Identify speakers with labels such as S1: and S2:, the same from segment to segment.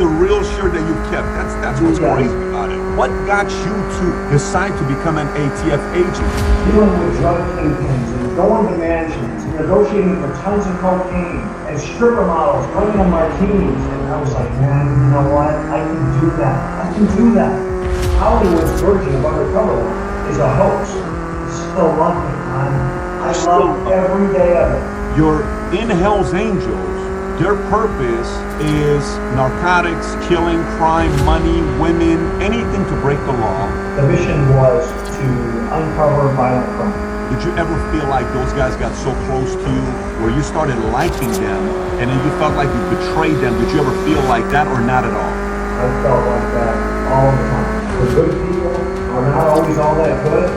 S1: the real shirt that you've kept. That's what's crazy about it. What got you to decide to become an ATF agent?
S2: Dealing with drug kingpins and going to mansions, negotiating for tons of cocaine and stripper models, bringing them martinis. And I was like, man, you know what? I can do that. I can do that. Hollywood's version of Undercover is a hoax. I still love it, man. I love every day of it.
S1: You're in Hell's Angels. Their purpose is narcotics, killing, crime, money, women, anything to break the law.
S2: The mission was to uncover violent crime.
S1: Did you ever feel like those guys got so close to you where you started liking them and then you felt like you betrayed them? Did you ever feel like that or not at all?
S2: I felt like that all the time. The good people are not always all that good,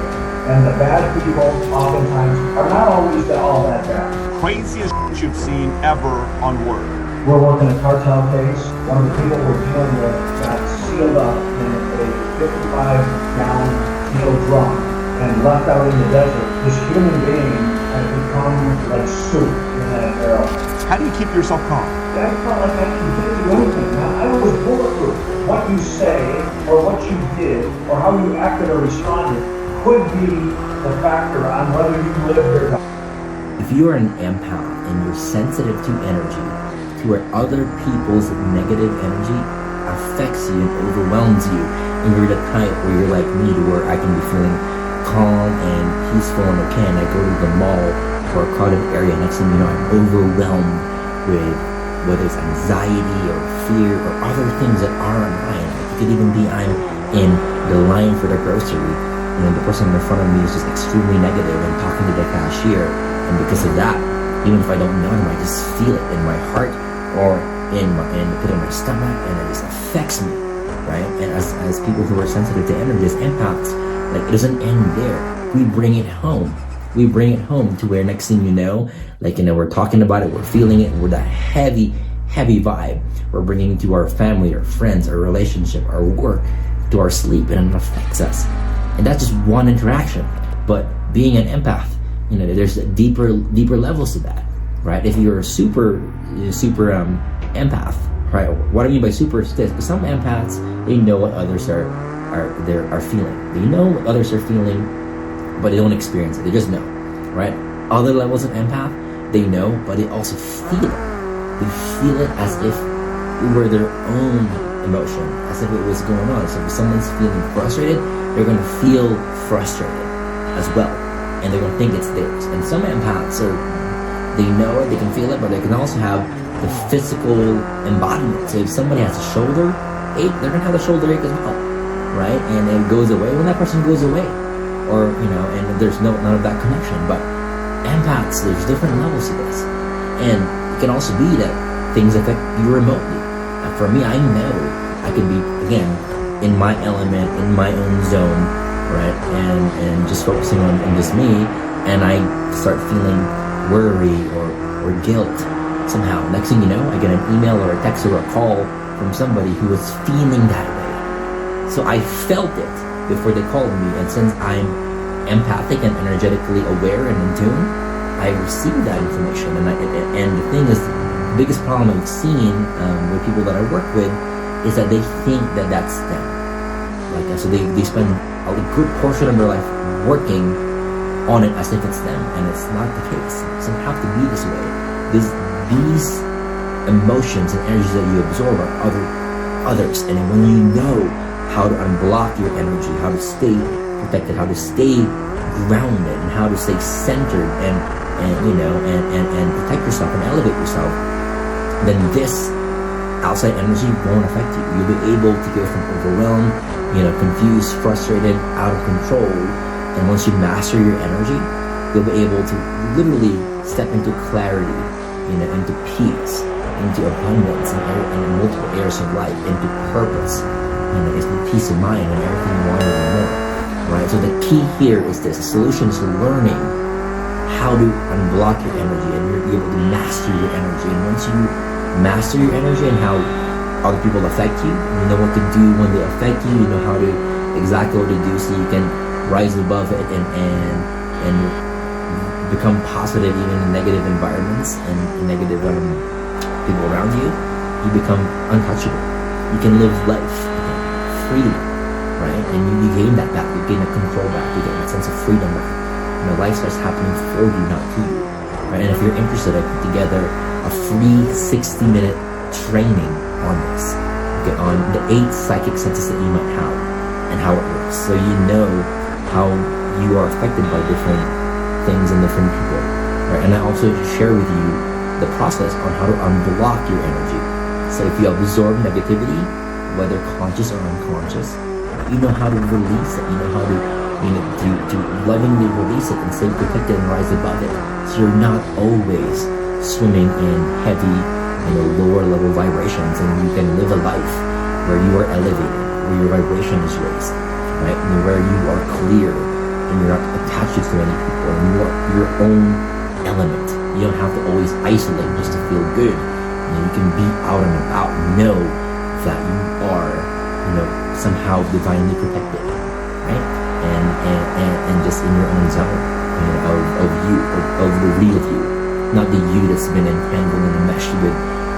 S2: and the bad people oftentimes are not always all that bad.
S1: Craziest you've seen ever on work.
S2: We're working a cartel case. One of the people we're dealing with got sealed up in a 55-gallon steel drum and left out in the desert. This human being had become like soup in that barrel.
S1: How do you keep yourself calm?
S2: I felt like I could do anything. Now, I was bulletproof. What you say, or what you did, or how you acted or responded could be the factor on whether you live or die.
S3: If you are an empath and you're sensitive to energy, to where other people's negative energy affects you and overwhelms you, and you're the type where you're like me, to where I can be feeling calm and peaceful and okay, and I go to the mall or a crowded area, next thing you know, I'm overwhelmed with whether it's anxiety or fear or other things that are online. It could even be I'm in the line for the grocery, and the person in front of me is just extremely negative and talking to the cashier. And because of that, even if I don't know them, I just feel it in my heart or in the pit of my stomach, and it just affects me, right? And as people who are sensitive to energy, as empaths, like, it doesn't end there. We bring it home. We bring it home to where next thing you know, like, we're talking about it, we're feeling it, we're that heavy vibe. We're bringing it to our family, our friends, our relationship, our work, to our sleep, and it affects us. And that's just one interaction. But being an empath, there's deeper levels to that, right? If you're a super empath, right? What I mean by super is this: some empaths, they know what others are feeling. They know what others are feeling, but they don't experience it. They just know, right? Other levels of empath, they know, but they also feel it. They feel it as if it were their own emotion, as if it was going on. So if someone's feeling frustrated, they're going to feel frustrated as well, and they're going to think it's theirs. And some empaths they know it, they can feel it, but they can also have the physical embodiment. So if somebody has a shoulder ache, they're going to have a shoulder ache as well, right? And it goes away when that person goes away, or and there's none of that connection. But empaths, there's different levels to this, and it can also be that things affect you remotely. For me, I know I can be, again, in my element, in my own zone, right? And just focusing on just me, and I start feeling worry or guilt somehow. Next thing you know, I get an email or a text or a call from somebody who was feeling that way. So I felt it before they called me, and since I'm empathic and energetically aware and in tune, I receive that information. And the thing is, the biggest problem I've seen with people that I work with is that they think that that's them. So they spend a good portion of their life working on it as if it's them, and it's not the case. It doesn't have to be this way. These emotions and energies that you absorb are others, and when you know how to unblock your energy, how to stay protected, how to stay grounded, and how to stay centered, and protect yourself and elevate yourself, then this outside energy won't affect you. You'll be able to go from overwhelmed, confused, frustrated, out of control, and once you master your energy, you'll be able to literally step into clarity, into peace, into abundance, in multiple areas of life, into purpose, into peace of mind, and everything you want and more. Right? So the key here is this: the solution is learning how to unblock your energy, and you're able to master your energy. And once you master your energy and how other people affect you, you know what to do when they affect you, you know how to exactly what to do so you can rise above it and become positive even in negative environments and negative people around you. You become untouchable. you can live life freely, right? And you gain that back, you gain that control back, you get that sense of freedom back. Life starts happening for you, not to you, right? And if you're interested, I put together a free 60-minute training on this, okay, on the 8 psychic senses that you might have and how it works, so you know how you are affected by different things and different people, right? And I also share with you the process on how to unblock your energy. So if you absorb negativity, whether conscious or unconscious, you know how to release it. You know how to, to lovingly release it and stay protected and rise above it. So you're not always swimming in heavy, lower level vibrations, and you can live a life where you are elevated, where your vibration is raised, right? And where you are clear and you're not attached to too many people, and you are your own element. You don't have to always isolate just to feel good. You can be out and about, know that you are, somehow divinely protected, right? And just in your own zone, of you, of the real you, not the you that's been entangled and enmeshed with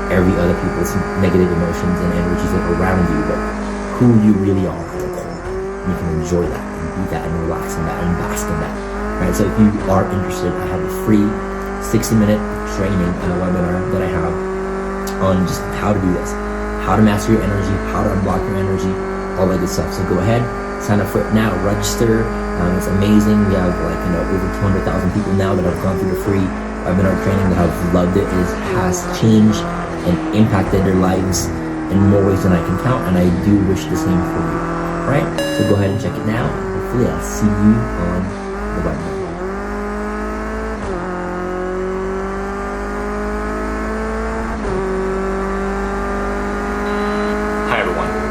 S3: every other people's negative emotions and energies that are around you, but who you really are at the core. And you can enjoy that and be that and relax in that and bask in that, right? So if you are interested, I have a free 60-minute training webinar that I have on just how to do this, how to master your energy, how to unblock your energy, all that good stuff. So go ahead, sign up for it now, register. It's amazing. We have over 200,000 people now that have gone through the free webinar training that have loved it. It has changed and impacted their lives in more ways than I can count, and I do wish the same for you, right? So go ahead and check it now. Hopefully I'll see you on the webinar.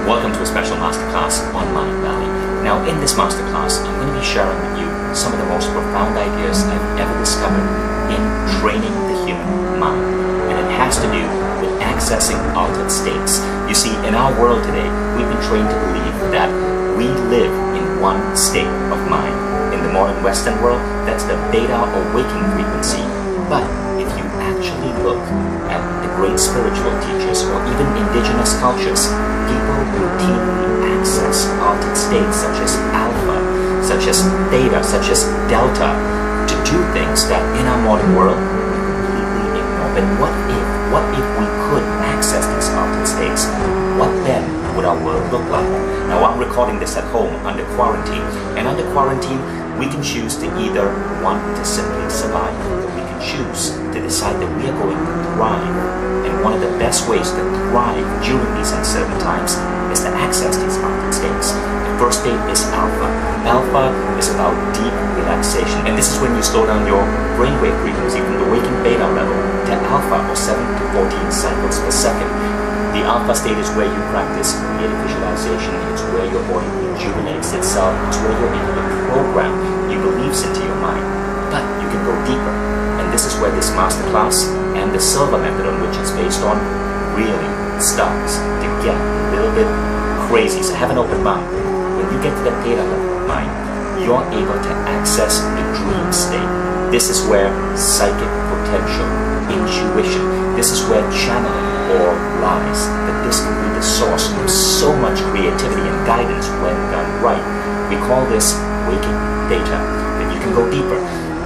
S4: Welcome to a special masterclass on Mind Valley. Now, in this masterclass, I'm going to be sharing with you some of the most profound ideas I've ever discovered in training the human mind. And it has to do with accessing altered states. You see, in our world today, we've been trained to believe that we live in one state of mind. In the modern Western world, that's the beta or waking frequency. But if you actually look at the great spiritual teachers or even indigenous cultures, people routinely access altered states such as alpha, such as theta, such as delta, to do things that in our modern world we completely ignore. But what if we could access these altered states? What then would our world look like? Now, I'm recording this at home under quarantine, and under quarantine we can choose to either want to simply survive, or we can choose to decide that we are going to thrive. And one of the best ways to thrive during these uncertain times is to access these altered states. The first state is alpha. Alpha is about deep relaxation, and this is when you slow down your brainwave frequency from the waking beta level to alpha, or 7 to 14 cycles per second. The alpha state is where you practice creative visualization. It's where your body rejuvenates itself. It's where you're able to program your beliefs into your mind. But you can go deeper. And this is where this masterclass and the Silva method on which it's based on really starts to get a little bit crazy. So have an open mind. When you get to the theta level of mind, you're able to access the dream state. This is where psychic potential, intuition, this is where channeling all lies. That this can be the source of so much creativity and guidance when done right. We call this waking theta. But you can go deeper.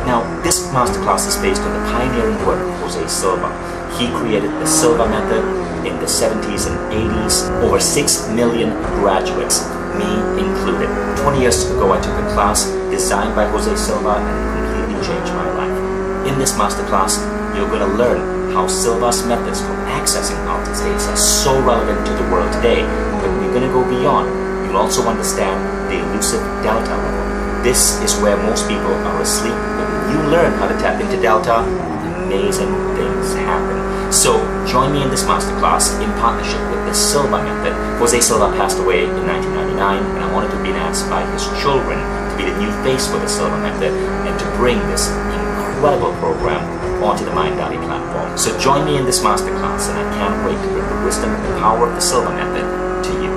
S4: Now, this masterclass is based on the pioneering work of Jose Silva. He created the Silva method in the 70s and 80s. Over 6 million graduates, me included. 20 years ago, I took a class designed by Jose Silva, and it completely changed my life. In this masterclass, you're going to learn how Silva's methods for accessing altered states are so relevant to the world today. But we're going to go beyond. You'll also understand the elusive delta level. This is where most people are asleep. But when you learn how to tap into delta, amazing things happen. So join me in this masterclass in partnership with the Silva method. Jose Silva passed away in 1999, and I wanted to be asked by his children to be the new face for the Silva method and to bring this incredible program onto the Mind Valley platform. So join me in this masterclass, and I can't wait to bring the wisdom and the power of the Silva method to you.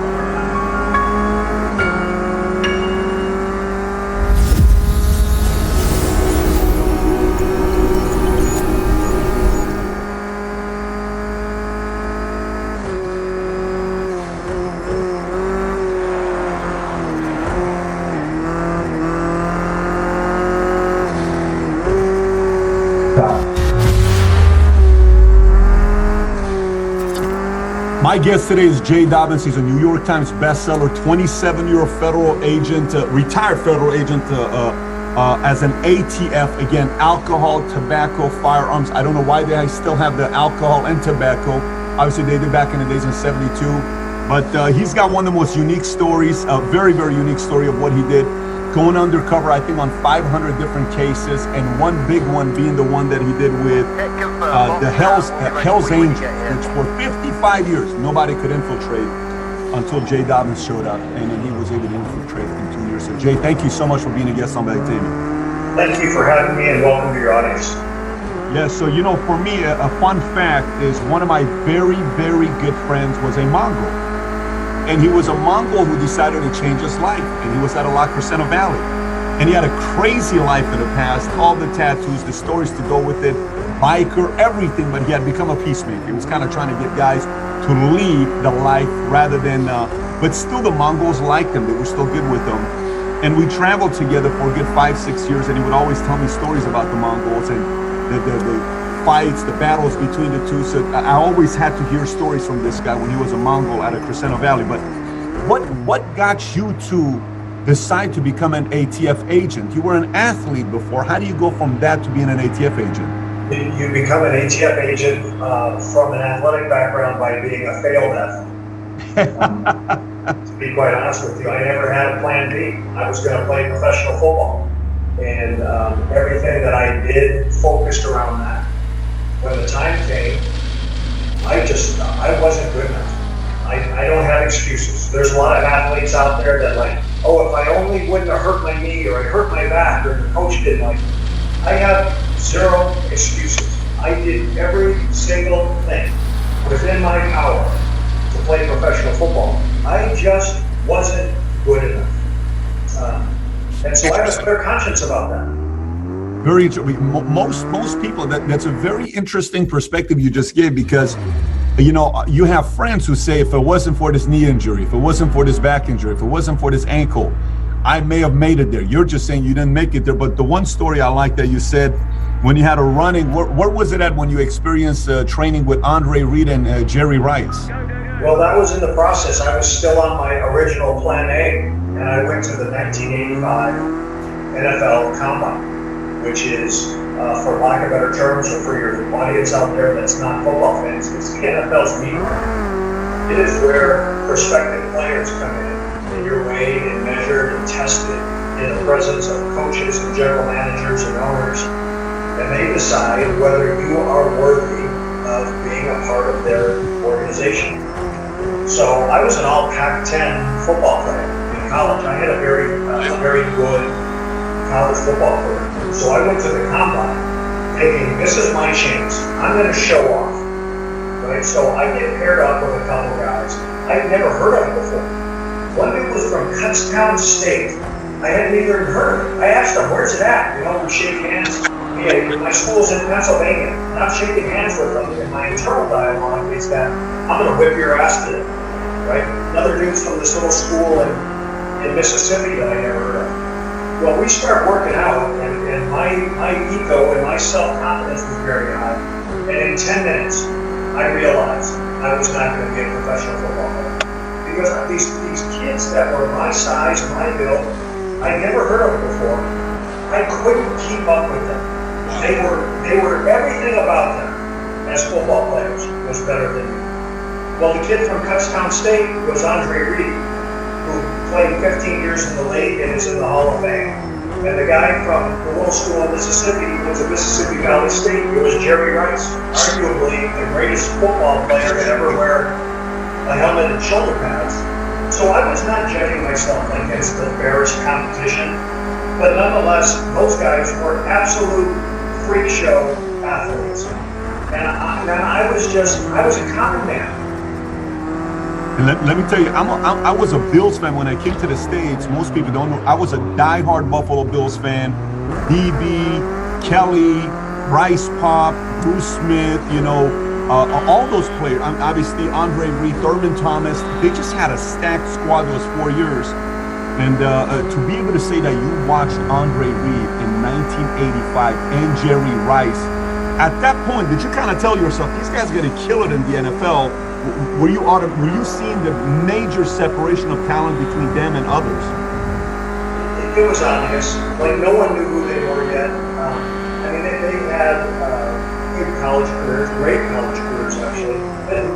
S1: My guest today is Jay Dobyns. He's a New York Times bestseller, 27-year federal agent, retired federal agent as an ATF. Again, alcohol, tobacco, firearms. I don't know why they still have the alcohol and tobacco. Obviously, they did back in the days in '72. But he's got one of the most unique stories, a very, very unique story of what he did. Going undercover, I think, on 500 different cases, and one big one being the one that he did with the Hell's Angels, which for 55 years, nobody could infiltrate until Jay Dobyns showed up, and then he was able to infiltrate in 2 years. So, Jay, thank you so much for being a guest on Valuetainment.
S2: Thank you for having me, and welcome to your audience.
S1: Yeah, so, you know, for me, a fun fact is one of my very, very good friends was a Mongol. And he was a Mongol who decided to change his life. And he was at a La Crescenta Valley. And he had a crazy life in the past, all the tattoos, the stories to go with it, biker, everything. But he had become a peacemaker. He was kind of trying to get guys to leave the life rather than, but still the Mongols liked him. They were still good with him. And we traveled together for a good 5-6 years. And he would always tell me stories about the Mongols and the fights, the battles between the two. So I always had to hear stories from this guy when he was a Mongol out of Crescenta Valley. But what got you to decide to become an ATF agent? You were an athlete before. How do you go from that to being an ATF agent?
S2: You become an ATF agent from an athletic background by being a failed athlete. To be quite honest with you, I never had a plan B. I was going to play professional football. And everything that I did focused around that. When the time came, I wasn't good enough. I don't have excuses. There's a lot of athletes out there that like, oh, if I only wouldn't have hurt my knee or I hurt my back or the coach didn't like me. I have zero excuses. I did every single thing within my power to play professional football. I just wasn't good enough. And so I have a clear conscience about that.
S1: Very most people, that's a very interesting perspective you just gave, because you know, you have friends who say, if it wasn't for this knee injury, if it wasn't for this back injury, if it wasn't for this ankle, I may have made it there. You're just saying you didn't make it there. But the one story I like that you said, when you had a running, where was it at when you experienced training with Andre Reed and Jerry Rice?
S2: Well, that was in the process. I was still on my original plan A, and I went to the 1985 NFL Combine, which is, for lack of better terms, or for your audience out there that's not football fans, it's the NFL's meet. It is where prospective players come in, and you're weighed and measured and tested in the presence of coaches and general managers and owners, and they decide whether you are worthy of being a part of their organization. So I was an all Pac-10 football player in college. I had a very good college football career. So I went to the combine thinking, this is my chance. I'm going to show off. Right? So I get paired up with a couple guys I'd never heard of before. One dude was from Kutztown State. I hadn't even heard of it. I asked him, where's it at? You know, we shake hands. Yeah, my school's in Pennsylvania. Not shaking hands with them. And my internal dialogue is that I'm going to whip your ass today. Right? Another dude's from this little school in Mississippi that I never heard of. Well, we start working out, and my ego and my self-confidence was very high. And in 10 minutes, I realized I was not going to be a professional football player. Because these kids that were my size, my build, I never heard of before, I couldn't keep up with them. They were everything about them as football players was better than me. Well, the kid from Kutztown State was Andre Reed, who played 15 years in the league and is in the Hall of Fame. And the guy from the little school in Mississippi went to Mississippi Valley State. It was Jerry Rice, arguably the greatest football player to ever wear a helmet and shoulder pads. So I was not judging myself against the fairest competition, but nonetheless, those guys were absolute freak show athletes. And I was a common man.
S1: And let me tell you, I was a Bills fan when I came to the States. Most people don't know. I was a diehard Buffalo Bills fan. DB, Kelly, Bryce Pop, Bruce Smith, you know, all those players. Obviously, Andre Reed, Thurman Thomas. They just had a stacked squad those 4 years. And to be able to say that you watched Andre Reed in 1985 and Jerry Rice, at that point, did you kind of tell yourself, these guys are going to kill it in the NFL? were you seeing the major separation of talent between them and others?
S2: It was obvious. Like, no one knew who they were yet. I mean, they had good college careers, great college careers actually,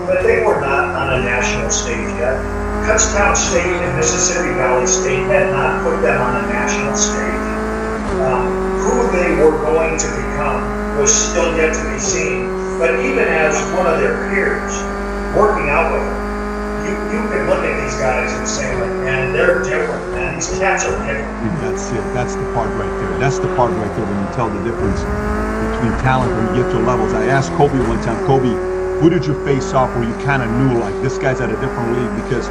S2: but they were not on a national stage yet. Kutztown State and Mississippi Valley State had not put them on a national stage. Who they were going to become was still yet to be seen. But even as one of their peers, working out with them, you can look at these guys and say, like, man, they're different, man. These cats are different.
S1: That's it. That's the part right there. That's the part right there when you tell the difference between talent when you get to levels. I asked Kobe one time, Kobe, who did you face off where you kind of knew, like, this guy's at a different league? Because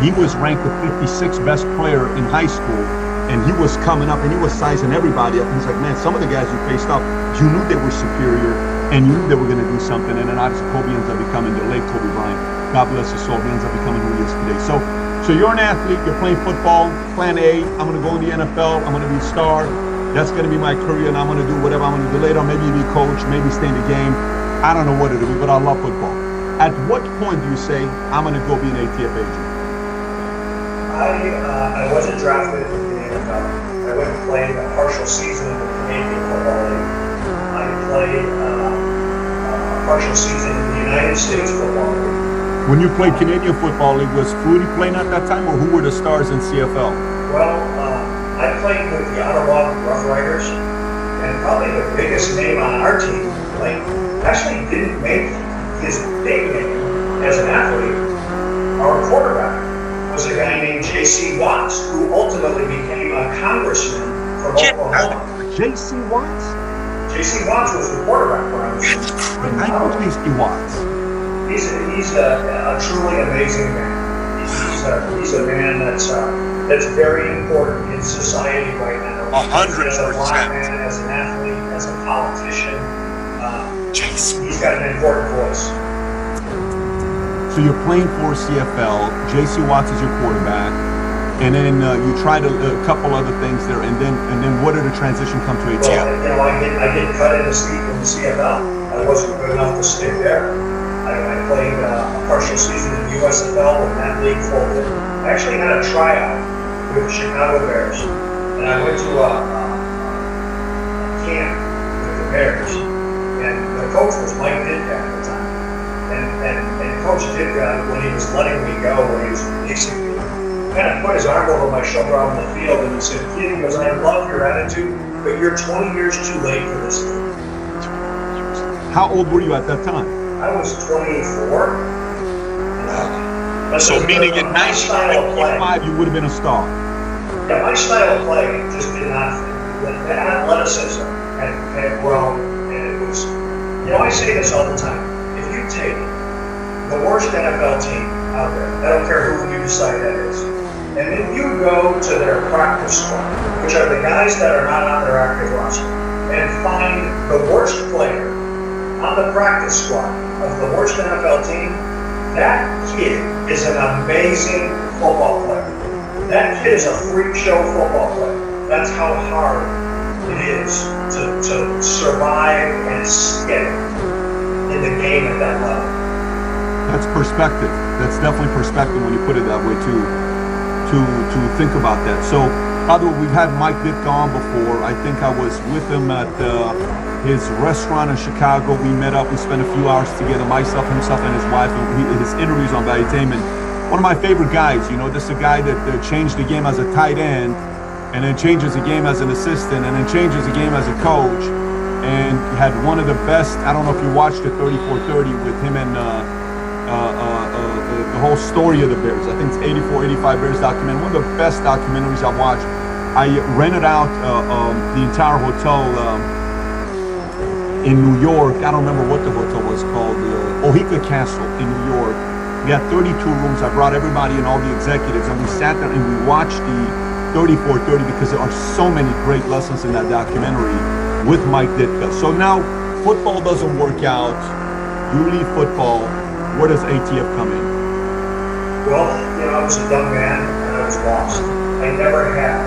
S1: he was ranked the 56th best player in high school, and he was coming up, and he was sizing everybody up. He's like, man, some of the guys you faced off, you knew they were superior, and you knew they were going to do something. And then obviously Kobe ends up becoming the late Kobe Bryant. God bless his soul. He ends up becoming who he is today. So you're an athlete. You're playing football. Plan A. I'm going to go in the NFL. I'm going to be a star. That's going to be my career, and I'm going to do whatever I'm going to do later. Maybe be a coach. Maybe stay in the game. I don't know what it'll be, but I love football. At what point do you say, I'm going to go be an ATF agent?
S2: I wasn't drafted in the NFL. I went and played a partial season in the Canadian Football League. I played a partial season in the United States Football League.
S1: When you played Canadian Football League, was Flutie playing at that time, or who were the stars in CFL?
S2: Well, I played with the Ottawa Rough Riders, and probably the biggest name on our team, like, actually didn't make his big name as an athlete. Our quarterback was a guy named J.C. Watts, who ultimately became a congressman from Oklahoma.
S1: J.C. Watts?
S2: J.C. Watts was the quarterback for us.
S1: I know J.C. Watts.
S2: He's a truly amazing man. He's a man that's very important in society right now.
S1: 100%.
S2: As a black man, as an athlete, as a politician, he's got an important voice.
S1: So you're playing for CFL. J.C. Watts is your quarterback, and then you tried a couple other things there, and then what did the transition come to ATF?
S2: Well, I get cut in the CFL. I wasn't good enough to stay there. I played a partial season in the USFL when that league folded. I actually had a tryout with the Chicago Bears, and I went to a camp with the Bears, and the coach was Mike Ditka at the time. And Coach Ditka, when he was letting me go, when he was basically kind of put his arm over my shoulder out on the field, and he said, "Kid, he goes, I love your attitude, but you're 20 years too late for this league."
S1: How old were you at that time?
S2: I was 24.
S1: So meaning in 1995 you would have been a star.
S2: Yeah, my style of play just did not fit. The athleticism had grown, and it was, I say this all the time. If you take the worst NFL team out there, I don't care who you decide that is, and then you go to their practice squad, which are the guys that are not on their active roster, and find the worst player on the practice squad of the worst NFL team, that kid is an amazing football player. That kid is a freak show football player. That's how hard it is to survive and stick in the game at that level.
S1: That's perspective. That's definitely perspective when you put it that way to think about that. So, by the way, we've had Mike Ditka on before. I think I was with him at his restaurant in Chicago. We met up. We spent a few hours together, myself, himself, and his wife. And his interviews on Valuetainment. One of my favorite guys. This is a guy that changed the game as a tight end, and then changes the game as an assistant, and then changes the game as a coach, and had one of the best. I don't know if you watched the 34-30 with him and the whole story of the Bears. I think it's 84-85 Bears documentary. One of the best documentaries I've watched. I rented out the entire hotel in New York. I don't remember what the hotel was called. Ohika Castle in New York. We had 32 rooms. I brought everybody and all the executives, and we sat there and we watched the 34-30 because there are so many great lessons in that documentary with Mike Ditka. So now football doesn't work out. You leave football. Where does ATF come in?
S2: Well, I was a young man and I was lost. I never had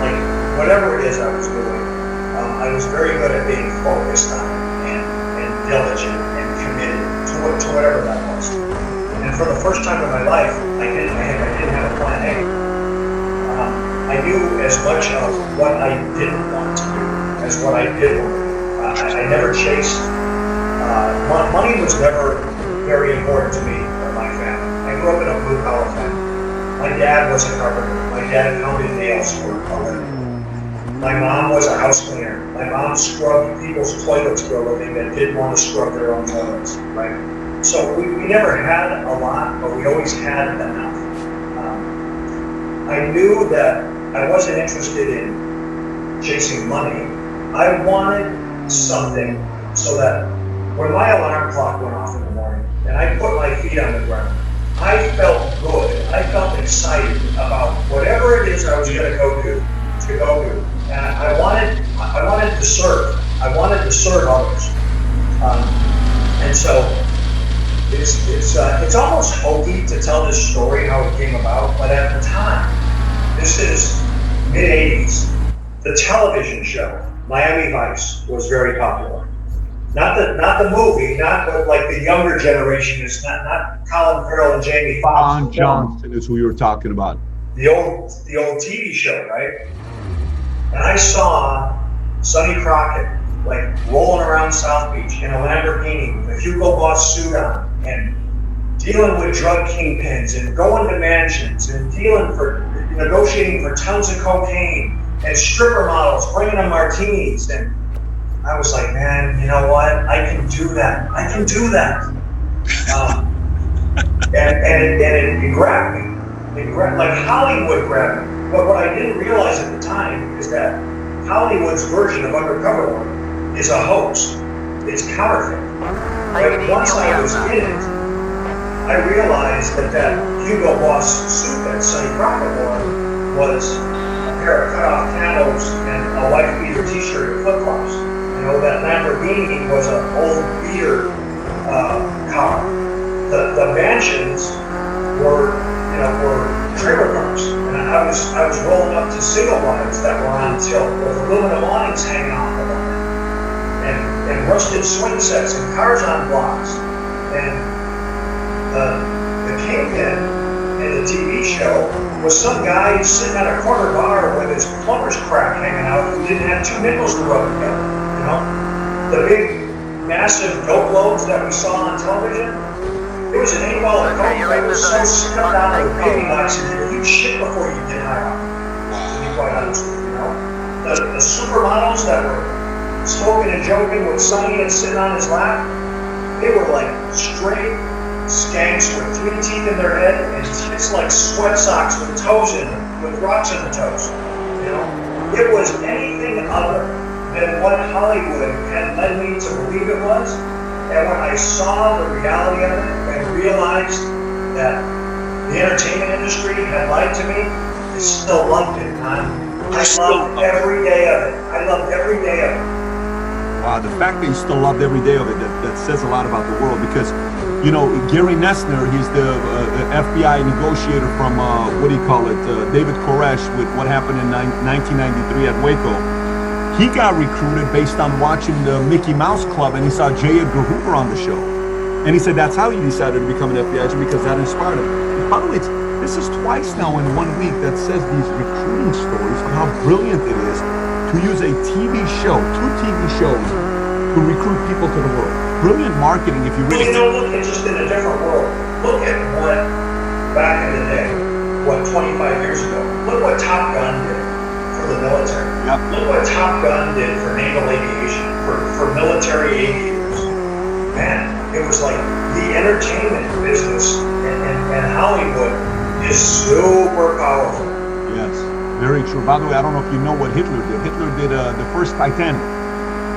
S2: like whatever it is I was doing. I was very good at being focused on and diligent and committed to to whatever that was. And for the first time in my life, I didn't have a plan A. I knew as much of what I didn't want to do as what I did want to do. I never chased. Money was never very important to me or my family. I grew up in a blue collar family. My dad was a carpenter. My dad pounded nails for a living. My mom was a house cleaner. My mom scrubbed people's toilets for a living that didn't want to scrub their own toilets, right? So we never had a lot, but we always had enough. I knew that I wasn't interested in chasing money. I wanted something so that when my alarm clock went off in the morning and I put my feet on the ground, I felt good. I felt excited about whatever it is I was going to go do. And I wanted to serve. I wanted to serve others. And so it's almost hokey to tell this story how it came about, but at the time, this is mid-'80s, the television show Miami Vice was very popular. Not the movie, not what like the younger generation is, not Colin Farrell and Jamie Foxx.
S1: Don Johnson is who you were talking about.
S2: The old TV show, right? And I saw Sonny Crockett like rolling around South Beach in a Lamborghini with a Hugo Boss suit on and dealing with drug kingpins and going to mansions and negotiating for tons of cocaine and stripper models bringing them martinis. And I was like, man, you know what? I can do that. And it grabbed me. Like Hollywood grabbed me. But what I didn't realize at the time is that Hollywood's version of undercover work is a hoax. It's counterfeit. But once I was in it, I realized that Hugo Boss suit that Sonny Crockett wore was a pair of cut-off Canos and a white beater t-shirt and flip-flops. You know, that Lamborghini was an old beater car. The mansions were trailer parks. And I was rolling up to single wides that were on tilt with aluminum awnings hanging off of them. And rusted swing sets and cars on blocks. And the kingpin in the TV show was some guy sitting at a corner bar with his plumber's crack hanging out who didn't have two nickels to rub together. You know? The big, massive dope loads that we saw on television, it was an 8-ball of coke that was so stuck down with baby boxes that you'd shit before you did high off. To be quite honest with you, you know? The supermodels that were smoking and joking with Sonny and sitting on his lap, they were like straight skanks with 3 teeth in their head and tits like sweat socks with toes in them, with rocks in the toes. You know? It was anything other than what Hollywood had led me to believe it was. And when I saw the reality of it and realized that the entertainment industry had lied to me, I still loved it, man. I loved every day of it. I loved every day of it.
S1: Wow, the fact that you still loved every day of it, that says a lot about the world, because, you know, Gary Nessner, he's the FBI negotiator from, David Koresh with what happened in 1993 at Waco. He got recruited based on watching the Mickey Mouse Club, and he saw J. Edgar Hoover on the show. And he said that's how he decided to become an FBI agent, because that inspired him. And by the way, this is twice now in 1 week that says these recruiting stories of how brilliant it is to use a TV show, 2 TV shows, to recruit people to the world. Brilliant marketing if you really...
S2: You know, look at just in a different world. Look at what, back in the day, 25 years ago, look what Top Gun did for the military.
S1: Yep.
S2: Look what Top Gun did for naval aviation, for military aviators. Man, it was like the entertainment business and Hollywood is super powerful.
S1: Yes, very true. By the way, I don't know if you know what Hitler did. Hitler did the first Titanic.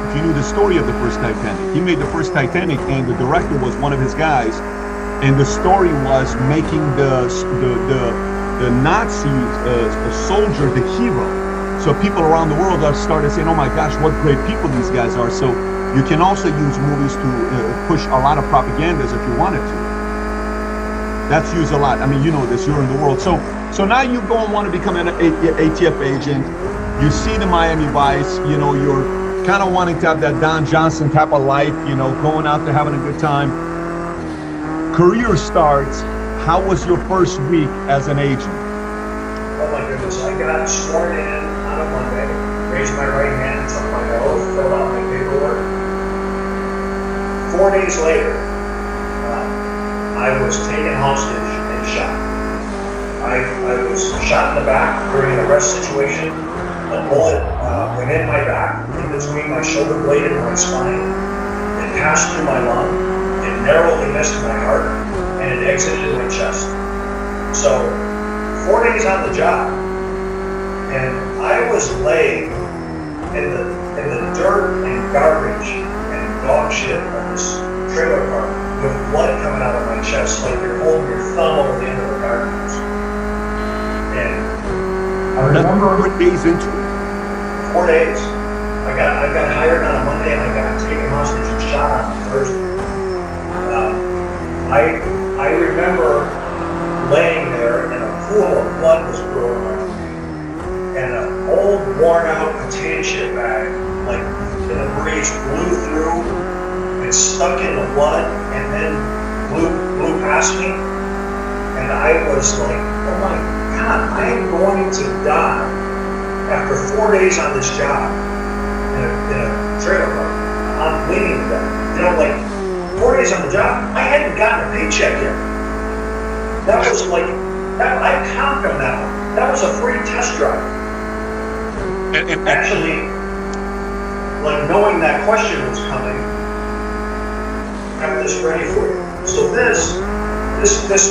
S1: If you knew the story of the first Titanic, he made the first Titanic, and the director was one of his guys. And the story was making the Nazi soldier the hero. So people around the world have started saying, "Oh my gosh, what great people these guys are!" So you can also use movies to push a lot of propagandas if you wanted to. That's used a lot. I mean, you know this. You're in the world. So now you go and want to become an ATF agent. You see the Miami Vice. You know, you're kind of wanting to have that Don Johnson type of life. You know, going out there having a good time. career starts. How was your first week as an agent?
S2: Oh my goodness, I got sworn in on a Monday, raised my right hand, took my oath, filled out my paperwork. 4 days later, I was taken hostage and shot. I was shot in the back during an arrest situation. A bullet went in my back, in between my shoulder blade and my spine. It passed through my lung. It narrowly missed my heart, and it exited my chest. So, 4 days on the job, and I was laying in the dirt and garbage and dog shit of this trailer park with blood coming out of my chest, like you're holding your thumb over the end of a garden hose. And I remember
S1: 4 days into it.
S2: 4 days. I got hired on a Monday and I got taken hostage and shot on a Thursday. I remember laying there and a pool of blood was brewing on me. And an old worn out potato chip bag, like in the breeze, blew through and stuck in the blood and then blew past me. And I was like, oh my God, I am going to die after 4 days on this job in a trailer park. I'm bleeding to death. You know, like 4 days on the job, I hadn't gotten a paycheck yet. That was like, I comped on that one. That was a free test drive.
S1: And
S2: Actually, like knowing that question was coming, I have this ready for you. So this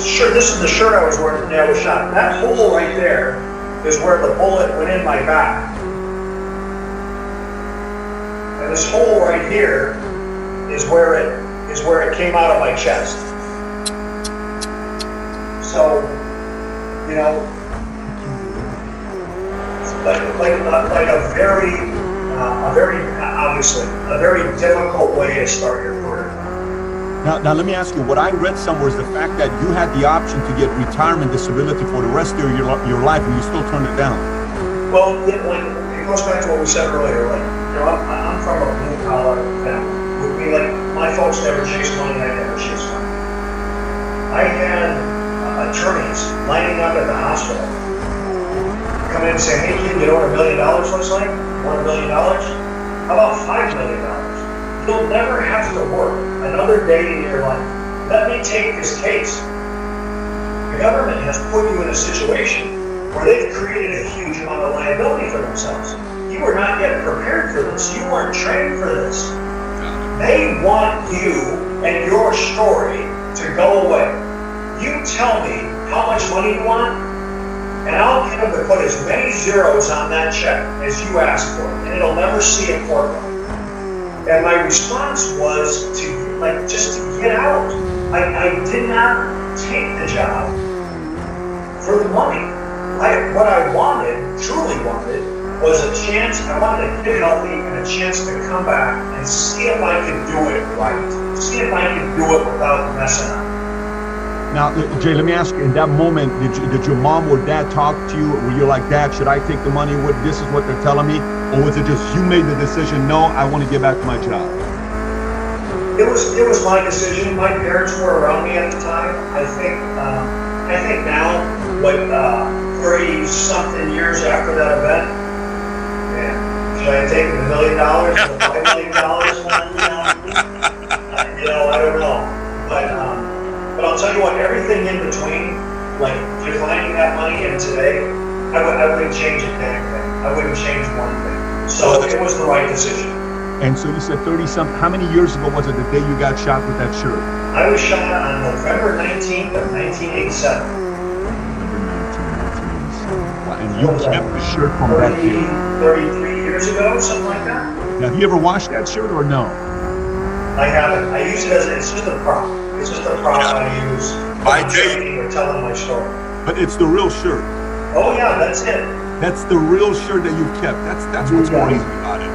S2: shirt, this is the shirt I was wearing the day I was shot. That hole right there is where the bullet went in my back. And this hole right here is where it came out of my chest. So, you know, like a very obviously a very difficult way to start your career.
S1: now let me ask you, what I read somewhere is the fact that you had the option to get retirement disability for the rest of your life and you still turned it down.
S2: Well, it goes back to what we said earlier. Like, you know, I'm from a blue collar family. Like, my folks never chased money. I never chased money. I had attorneys lining up at the hospital, come in and say, "Hey kid, you know what $1 million looks like? $1 million? How about $5 million? You'll never have to work another day in your life. Let me take this case." The government has put you in a situation where they've created a huge amount of liability for themselves. You were not yet prepared for this. You weren't trained for this. They want you and your story to go away. You tell me how much money you want, and I'll get them to put as many zeros on that check as you ask for, and it'll never see a courtroom. And my response was just to get out. I did not take the job for the money. What I truly wanted, was a chance. I wanted to get healthy and a chance to come back and see if I could do it right. See if I could do it without messing up.
S1: Now, Jay, let me ask you, in that moment, did your mom or dad talk to you? Were you like, "Dad, should I take the money? This is what they're telling me"? Or was it just you made the decision, "No, I want to get back to my job"?
S2: It was my decision. My parents were around me at the time. I think now, 30-something years after that event, man, should I have taken $1 million or $5 million? I don't know. But I'll tell you what, everything in between, like declining that money and today, I wouldn't change a damn thing. I wouldn't change one thing. So it was the right decision.
S1: And so you said 30-something. How many years ago was it the day you got shot with that shirt?
S2: I was shot on November 19th of 1987.
S1: November 1987. Wow. And you kept the shirt from that day?
S2: 33 years ago, something like that.
S1: Now, have you ever washed that shirt or no?
S2: I haven't. I use it it's just a prop. It's just a prop I use
S1: By
S2: for
S1: day.
S2: training or telling my story.
S1: But it's the real shirt.
S2: Oh yeah, that's it.
S1: That's the real shirt that you've kept. That's what's
S2: Yeah.
S1: crazy about it.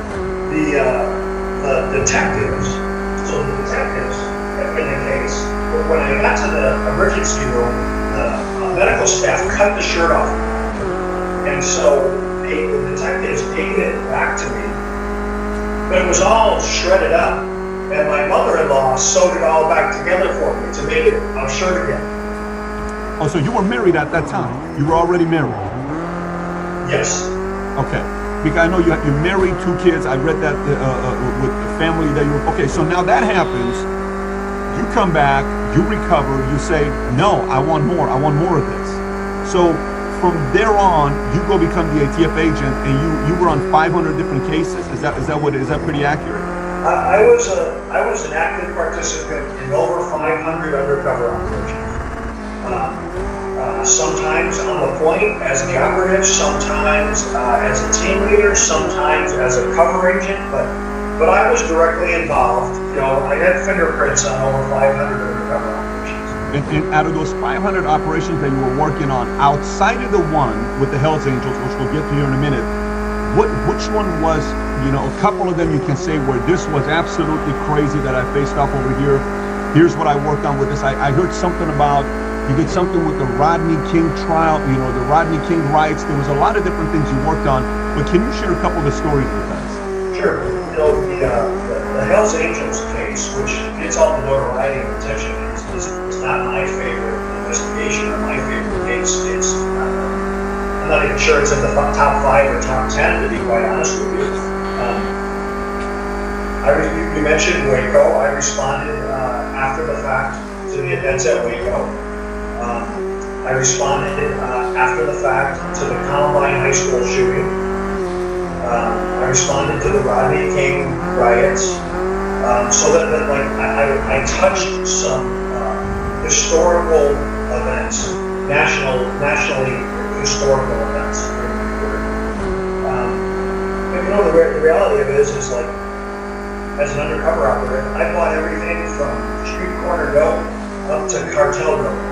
S2: The detectives. So the detectives in the case, when I got to the emergency room, the medical staff cut the shirt off, and so the detectives gave it back to me. But it was all shredded up. And my mother-in-law sewed it all back together for me to make it a shirt again.
S1: Oh, so you were married at that time? You were already married?
S2: Yes.
S1: Okay. Because I know you're married, 2 kids. I read that with the family that you were. Okay, so now that happens. You come back, you recover, you say, no, I want more of this. So from there on, you go become the ATF agent, and you were on 500 different cases. Is that pretty accurate?
S2: I was an active participant in over 500 undercover operations. Sometimes on the point as the operative, sometimes as a team leader, sometimes as a cover agent, but I was directly involved. You know, I had fingerprints on over 500 undercover operations.
S1: And out of those 500 operations that you were working on, outside of the one with the Hells Angels, which we'll get to here in a minute, which one was, you know, a couple of them you can say where this was absolutely crazy that I faced off over here. Here's what I worked on with this. I heard something about, you did something with the Rodney King trial, you know, the Rodney King riots. There was a lot of different things you worked on, but can you share a couple of the stories with us?
S2: Sure. You know, the Hells Angels case, which gets all the notoriety and attention, is not my favorite investigation or my favorite case. I'm not even sure it's in the top 5 or top 10, to be quite honest with you. You mentioned Waco. I responded after the fact to the events at Waco. I responded after the fact to the Columbine High School shooting. I responded to the Rodney King riots. So that like I touched some historical events, nationally historical events. But you know, the reality of it is like, as an undercover operative, I bought everything from street corner dope up to cartel dope.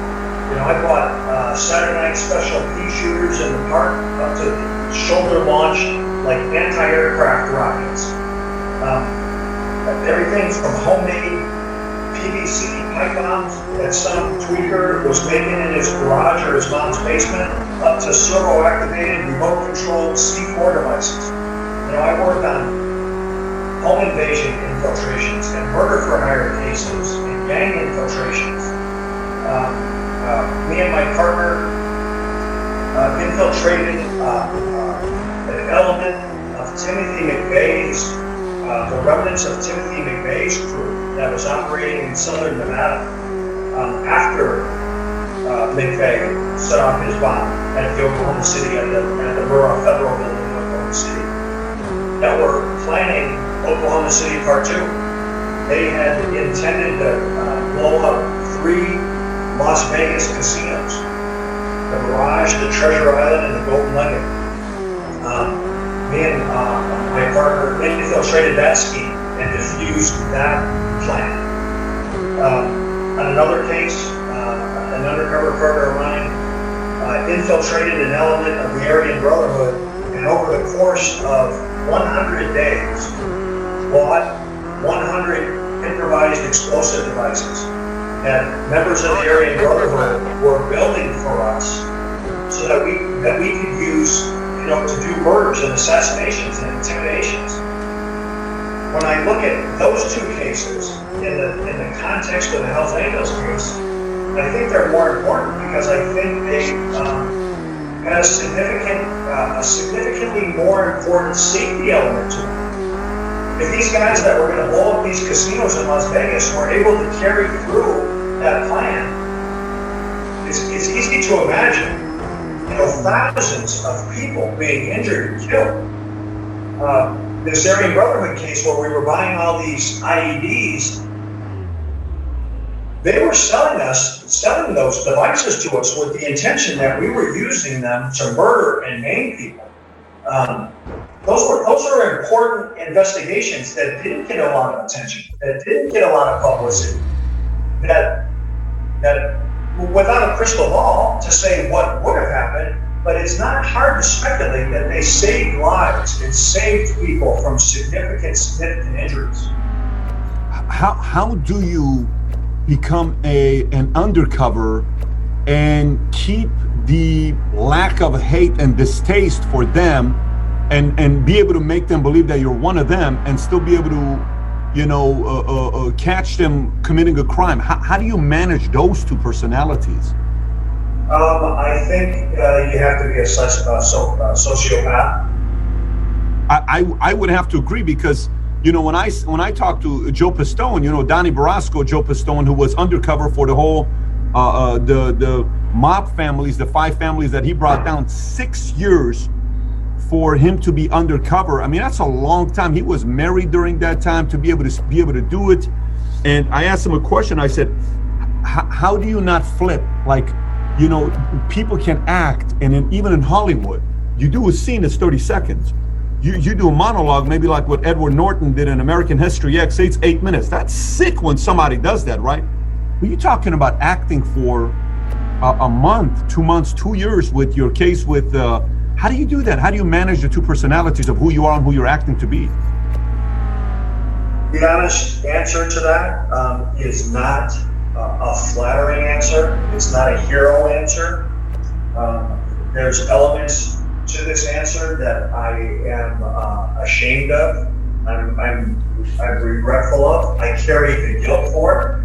S2: You know, I bought Saturday night special pea shooters in the park up to shoulder launched like anti-aircraft rockets. Everything from homemade PVC pipe bombs that some tweaker was making in his garage or his mom's basement, up to servo-activated, remote-controlled C4 devices. You know, I worked on home invasion infiltrations and murder for hire cases and gang infiltrations. Me and my partner infiltrated an element of Timothy McVeigh's, the remnants of Timothy McVeigh's crew that was operating in southern Nevada after McVeigh set off his bomb at the Oklahoma City, at the Burroughs Federal Building in Oklahoma City, that were planning Oklahoma City Part 2. They had intended to blow up 3 Las Vegas casinos, the Mirage, the Treasure Island, and the Golden Nugget. Me and my partner infiltrated that scheme and defused that plan. On another case, an undercover partner of mine infiltrated an element of the Aryan Brotherhood, and over the course of 100 days, bought 100 improvised explosive devices that members of the Aryan Brotherhood were building for us, so that we could use, you know, to do murders and assassinations and intimidations. When I look at those 2 cases in the context of the Hells Angels case, I think they're more important because I think they had a significantly more important safety element to them. If these guys that were going to blow up these casinos in Las Vegas were able to carry through that plan, it's easy to imagine, you know, thousands of people being injured and killed. This Aryan Brotherhood case where we were buying all these IEDs, they were selling those devices to us with the intention that we were using them to murder and maim people. Those are important investigations that didn't get a lot of attention, that didn't get a lot of publicity, that without a crystal ball to say what would have happened, but it's not hard to speculate that they saved lives and saved people from significant injuries.
S1: How do you become an undercover and keep the lack of hate and distaste for them, and be able to make them believe that you're one of them, and still be able to catch them committing a crime? How do you manage those two personalities?
S2: I think you have to be a sociopath.
S1: I would have to agree, because when I talked to Joe Pistone, Donnie Barasco, Joe Pistone, who was undercover for the whole the mob families, the 5 families that he brought down, 6 years for him to be undercover. I mean, that's a long time. He was married during that time to be able to do it. And I asked him a question. I said, how do you not flip? Like, people can act, and even in Hollywood, you do a scene that's 30 seconds. You do a monologue, maybe like what Edward Norton did in American History X, it's 8 minutes. That's sick when somebody does that, right? But you're talking about acting for a month, 2 months, 2 years with your case with, how do you do that? How do you manage the two personalities of who you are and who you're acting to be?
S2: The honest answer to that is not a flattering answer. It's not a hero answer. There's elements to this answer that I am ashamed of. I'm regretful of. I carry the guilt for it.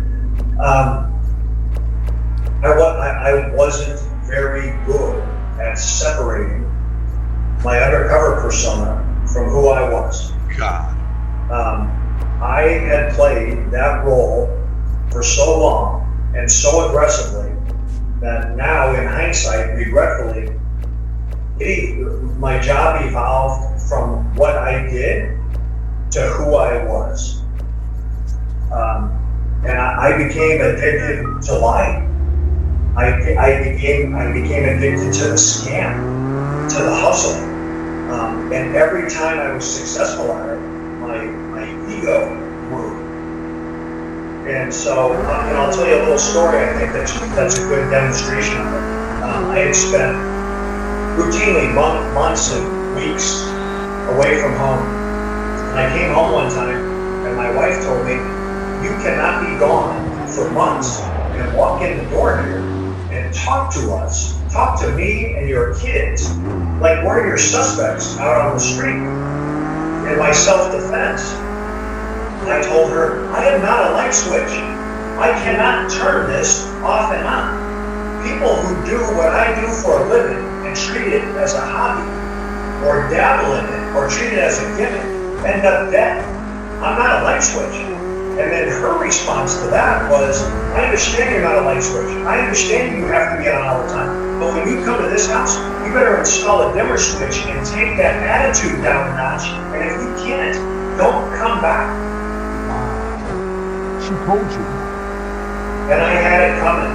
S2: I wasn't very good at separating my undercover persona from who I was.
S1: God.
S2: I had played that role for so long and so aggressively that now, in hindsight, regretfully, my job evolved from what I did to who I was. And I became addicted to lying. I became addicted to the scam, to the hustle. And every time I was successful at it, my ego grew. And so, I'll tell you a little story. I think that's a good demonstration of it. I had spent routinely months and weeks away from home. And I came home one time, and my wife told me, "You cannot be gone for months and walk in the door here and talk to us, talk to me and your kids, like we're your suspects out on the street." In my self-defense, I told her, I am not a light switch. I cannot turn this off and on. People who do what I do for a living and treat it as a hobby, or dabble in it, or treat it as a gimmick, end up dead. I'm not a light switch. And then her response to that was, I understand you're not a light switch. I understand you have to be on all the time. But when you come to this house, you better install a dimmer switch and take that attitude down a notch. And if you can't, don't come back.
S1: She told you.
S2: And I had it coming.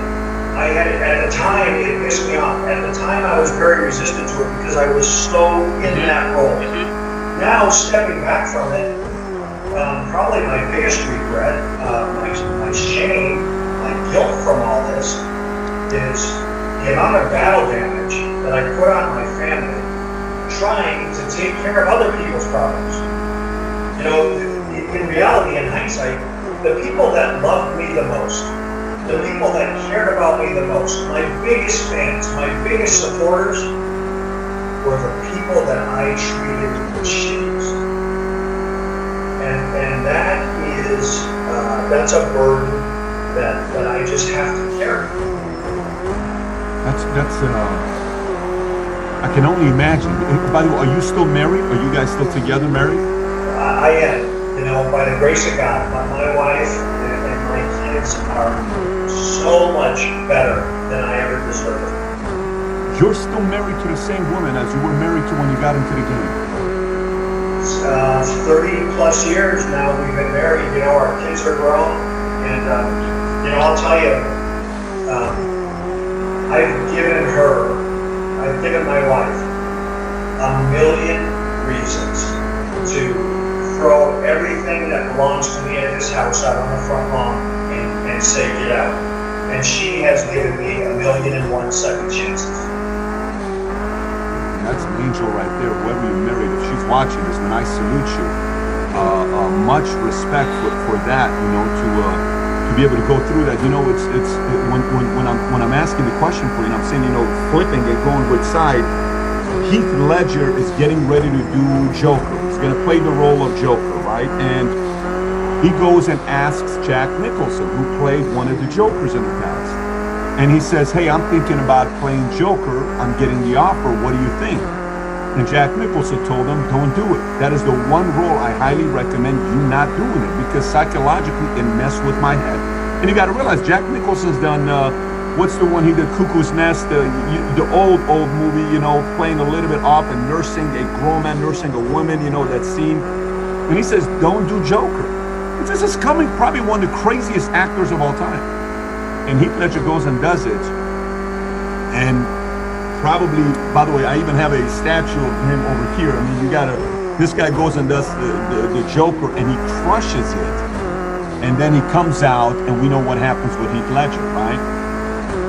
S2: I had it at the time. It pissed me off. At the time, I was very resistant to it because I was so in that role. Now, stepping back from it, probably my biggest regret, my shame, my guilt from all this is the amount of battle damage that I put on my family trying to take care of other people's problems. In reality, in hindsight, the people that loved me the most, the people that cared about me the most, my biggest fans, my biggest supporters, were the people that I treated the shittiest. And that is, that's a burden that I just have to carry.
S1: That's I can only imagine. By the way, are you still married? Are you guys still together, married?
S2: I am. By the grace of God, my wife and my kids are so much better than I ever deserved.
S1: You're still married to the same woman as you were married to when you got into the game.
S2: 30 plus years now we've been married. Our kids are grown, and I'll tell you, I've given my wife a million reasons to throw everything that belongs to me at this house out on the front lawn and say, get out. And she has given me 1,000,001 second chances.
S1: That's an angel right there. Whoever you married, if she's watching this, then I salute you. Much respect for that. To be able to go through that. It's when I'm asking the question for you, and I'm saying, flipping and going which side. Heath Ledger is getting ready to do Joker. He's going to play the role of Joker, right? And he goes and asks Jack Nicholson, who played one of the Jokers in the past. And he says, hey, I'm thinking about playing Joker. I'm getting the offer. What do you think? And Jack Nicholson told him, don't do it. That is the one role I highly recommend you not doing it, because psychologically it messed with my head. And you got to realize Jack Nicholson's done, what's the one he did, Cuckoo's Nest, the old movie, you know, playing a little bit off and nursing a grown man, nursing a woman, you know, that scene. And he says, don't do Joker. This is coming probably one of the craziest actors of all time. And Heath Ledger goes and does it. And probably, by the way, I even have a statue of him over here. I mean, this guy goes and does the Joker, and he crushes it. And then he comes out, and we know what happens with Heath Ledger, right?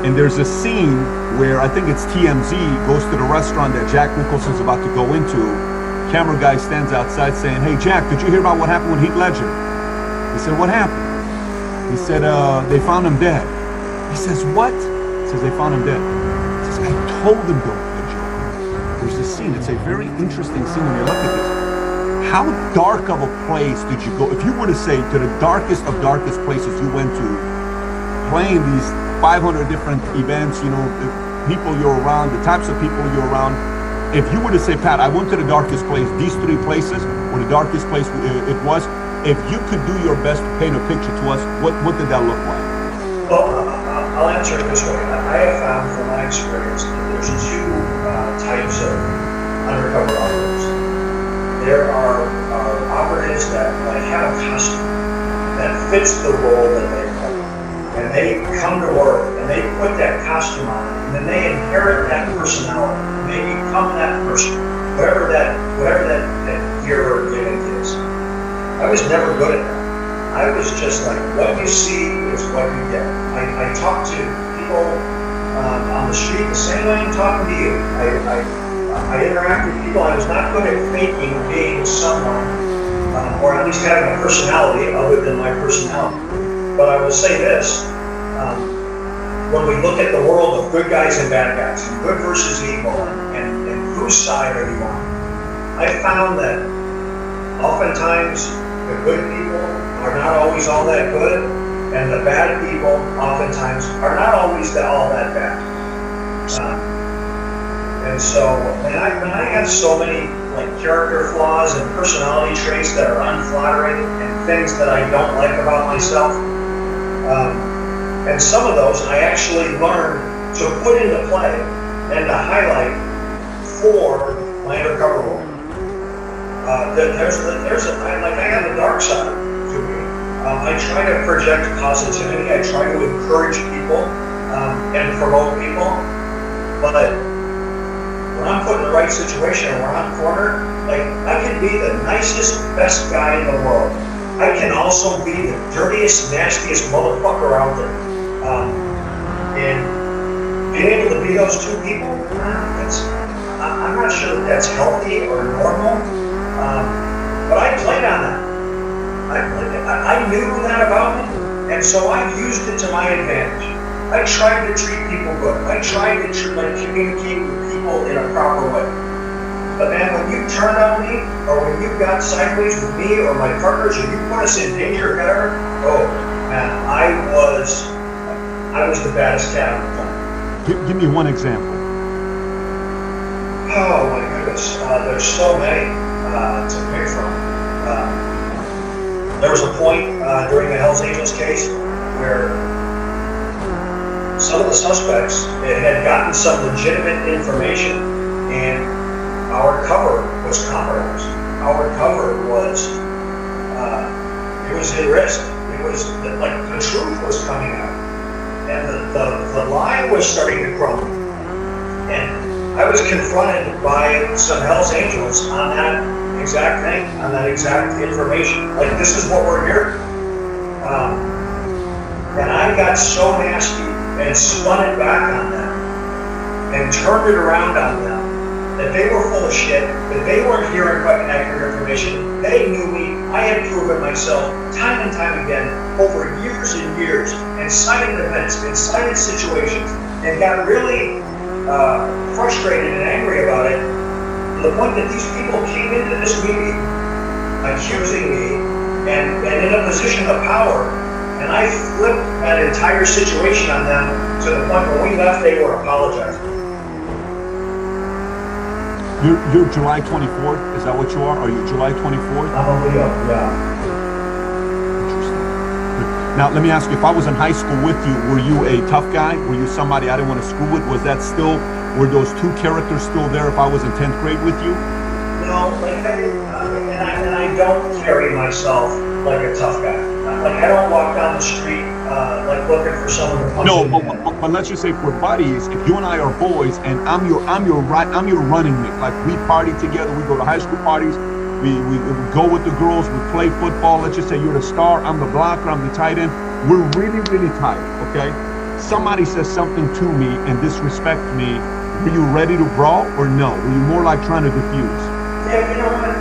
S1: And there's a scene where I think it's TMZ goes to the restaurant that Jack Nicholson's about to go into. Camera guy stands outside saying, hey, Jack, did you hear about what happened with Heath Ledger? He said, what happened? He said, they found him dead. He says, what? He says, they found him dead. He says, I told them don't play Joker. There's this scene. It's a very interesting scene when you look at this. How dark of a place did you go? If you were to say to the darkest of darkest places you went to, playing these 500 different events, you know, the people you're around, the types of people you're around. If you were to say, Pat, I went to the darkest place, these three places were the darkest place it was. If you could do your best to paint a picture to us, what did that look like?
S2: Well, I'll answer it this way. I have found from my experience that there's two types of undercover operatives. There are operatives that have a costume that fits the role that they play. And they come to work and they put that costume on, and then they inherit that personality. And they become that person, whatever that hero or gimmick is. I was never good at that. I was just like, what you see is what you get. I talk to people on the street the same way I'm talking to you. I interact with people. I was not good at faking being someone, or at least having a personality other than my personality. But I will say this, when we look at the world of good guys and bad guys, and good versus evil, and whose side are you on, I found that oftentimes the good people are not always all that good, and the bad people oftentimes are not always all that bad. And so, when I have so many like character flaws and personality traits that are unflattering and things that I don't like about myself, and some of those I actually learned to put into play and to highlight for my undercover role. I have a dark side to me. I try to project positivity. I try to encourage people and promote people. But when I'm put in the right situation and when I'm cornered, like I can be the nicest, best guy in the world. I can also be the dirtiest, nastiest motherfucker out there. And being able to be those two people, I'm not sure that that's healthy or normal. But I played on that. I knew that about me, and so I used it to my advantage. I tried to treat people good. I tried to communicate with people in a proper way. But man, when you turned on me, or when you got sideways with me or my partners, or you put us in danger or whatever, oh man, I was the baddest cat on the planet.
S1: Give me one example.
S2: Oh my goodness, there's so many to pick from. There was a point during the Hells Angels case where some of the suspects had gotten some legitimate information, and our cover was compromised. Our cover was, it was at risk. It was like the truth was coming out, and the lie was starting to crumble. And I was confronted by some Hells Angels on that exact thing, on that exact information. Like, this is what we're here. And I got so nasty and spun it back on them and turned it around on them that they were full of shit, that they weren't hearing accurate information. They knew me. I had proven myself time and time again over years and years, and cited events, and cited situations, and got really frustrated and angry about it, to the point that these people came into this meeting accusing me and in a position of power. And I flipped that entire situation on them to the point when we left, they were apologizing.
S1: You're July 24th? Is that what you are? Are you July 24th?
S2: I'm a Leo, yeah.
S1: Interesting. Now, let me ask you, if I was in high school with you, were you a tough guy? Were you somebody I didn't want to screw with? Was that still, were those two characters still there if I was in 10th grade with you?
S2: No, like and I don't carry myself like a tough guy. Like I don't walk down the street like looking for someone to punch.
S1: No, but let's just say for buddies, if you and I are boys, and I'm your running mate. Like we party together, we go to high school parties, we go with the girls, we play football. Let's just say you're the star, I'm the blocker, I'm the tight end. We're really, really tight. Okay. Somebody says something to me and disrespect me. Were you ready to brawl or no? Were you more like trying to diffuse?
S2: Yeah, you know what?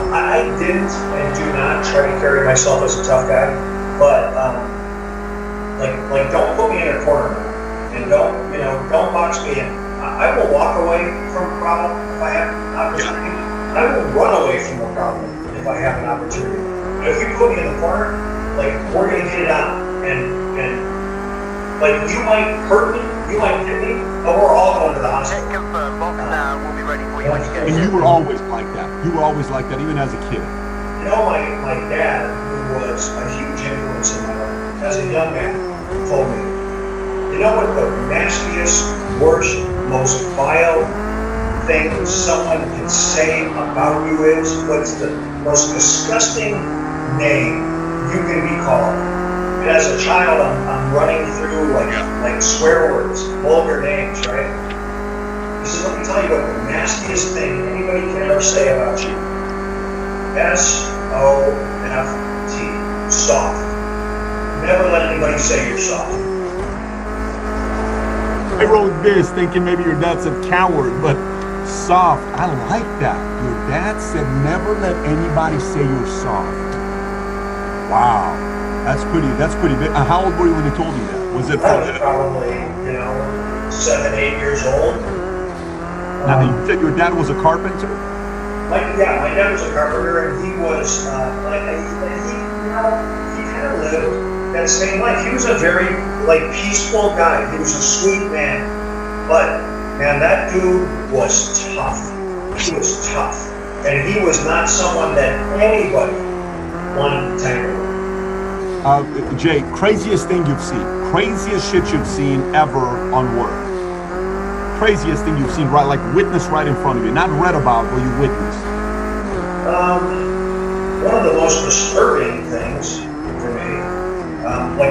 S2: I didn't and do not try to carry myself as a tough guy, but like don't put me in a corner and don't box me in. I will walk away from a problem if I have an opportunity. I will run away from a problem if I have an opportunity. But if you put me in the corner, like we're gonna get it on, and like you might hurt me, you might hit me, but we're all going to the hospital.
S5: Confirm, box now, we'll be ready for you when you get
S1: And
S5: here.
S1: you were always like that. You were always like that, even as a kid.
S2: You know, my dad, who was a huge influence in my life, as a young man, told me, you know what the nastiest, worst, most vile thing someone can say about you is? What's the most disgusting name you can be called? And as a child, I'm running through like swear words, vulgar names, right? He said, let me tell you what the nastiest thing anybody can ever say about you. S-O-F-T, soft. Never let anybody say you're soft.
S1: I wrote this thinking maybe your dad's a coward, but soft, I like that. Your dad said never let anybody say you're soft. Wow. That's pretty big. How old were you when he told you that? Was it
S2: I was probably, 7, 8 years old.
S1: Now, you said your dad was a carpenter?
S2: My dad was a carpenter, and he was, he kind of lived that same life. He was a very, peaceful guy. He was a sweet man. But, man, that dude was tough. He was tough. And he was not someone that anybody wanted to tangle with.
S1: Jay, craziest thing you've seen, craziest shit you've seen ever on work, craziest thing you've seen, right? Like witnessed right in front of you, not read about, but you witnessed.
S2: One of the most disturbing things for me, I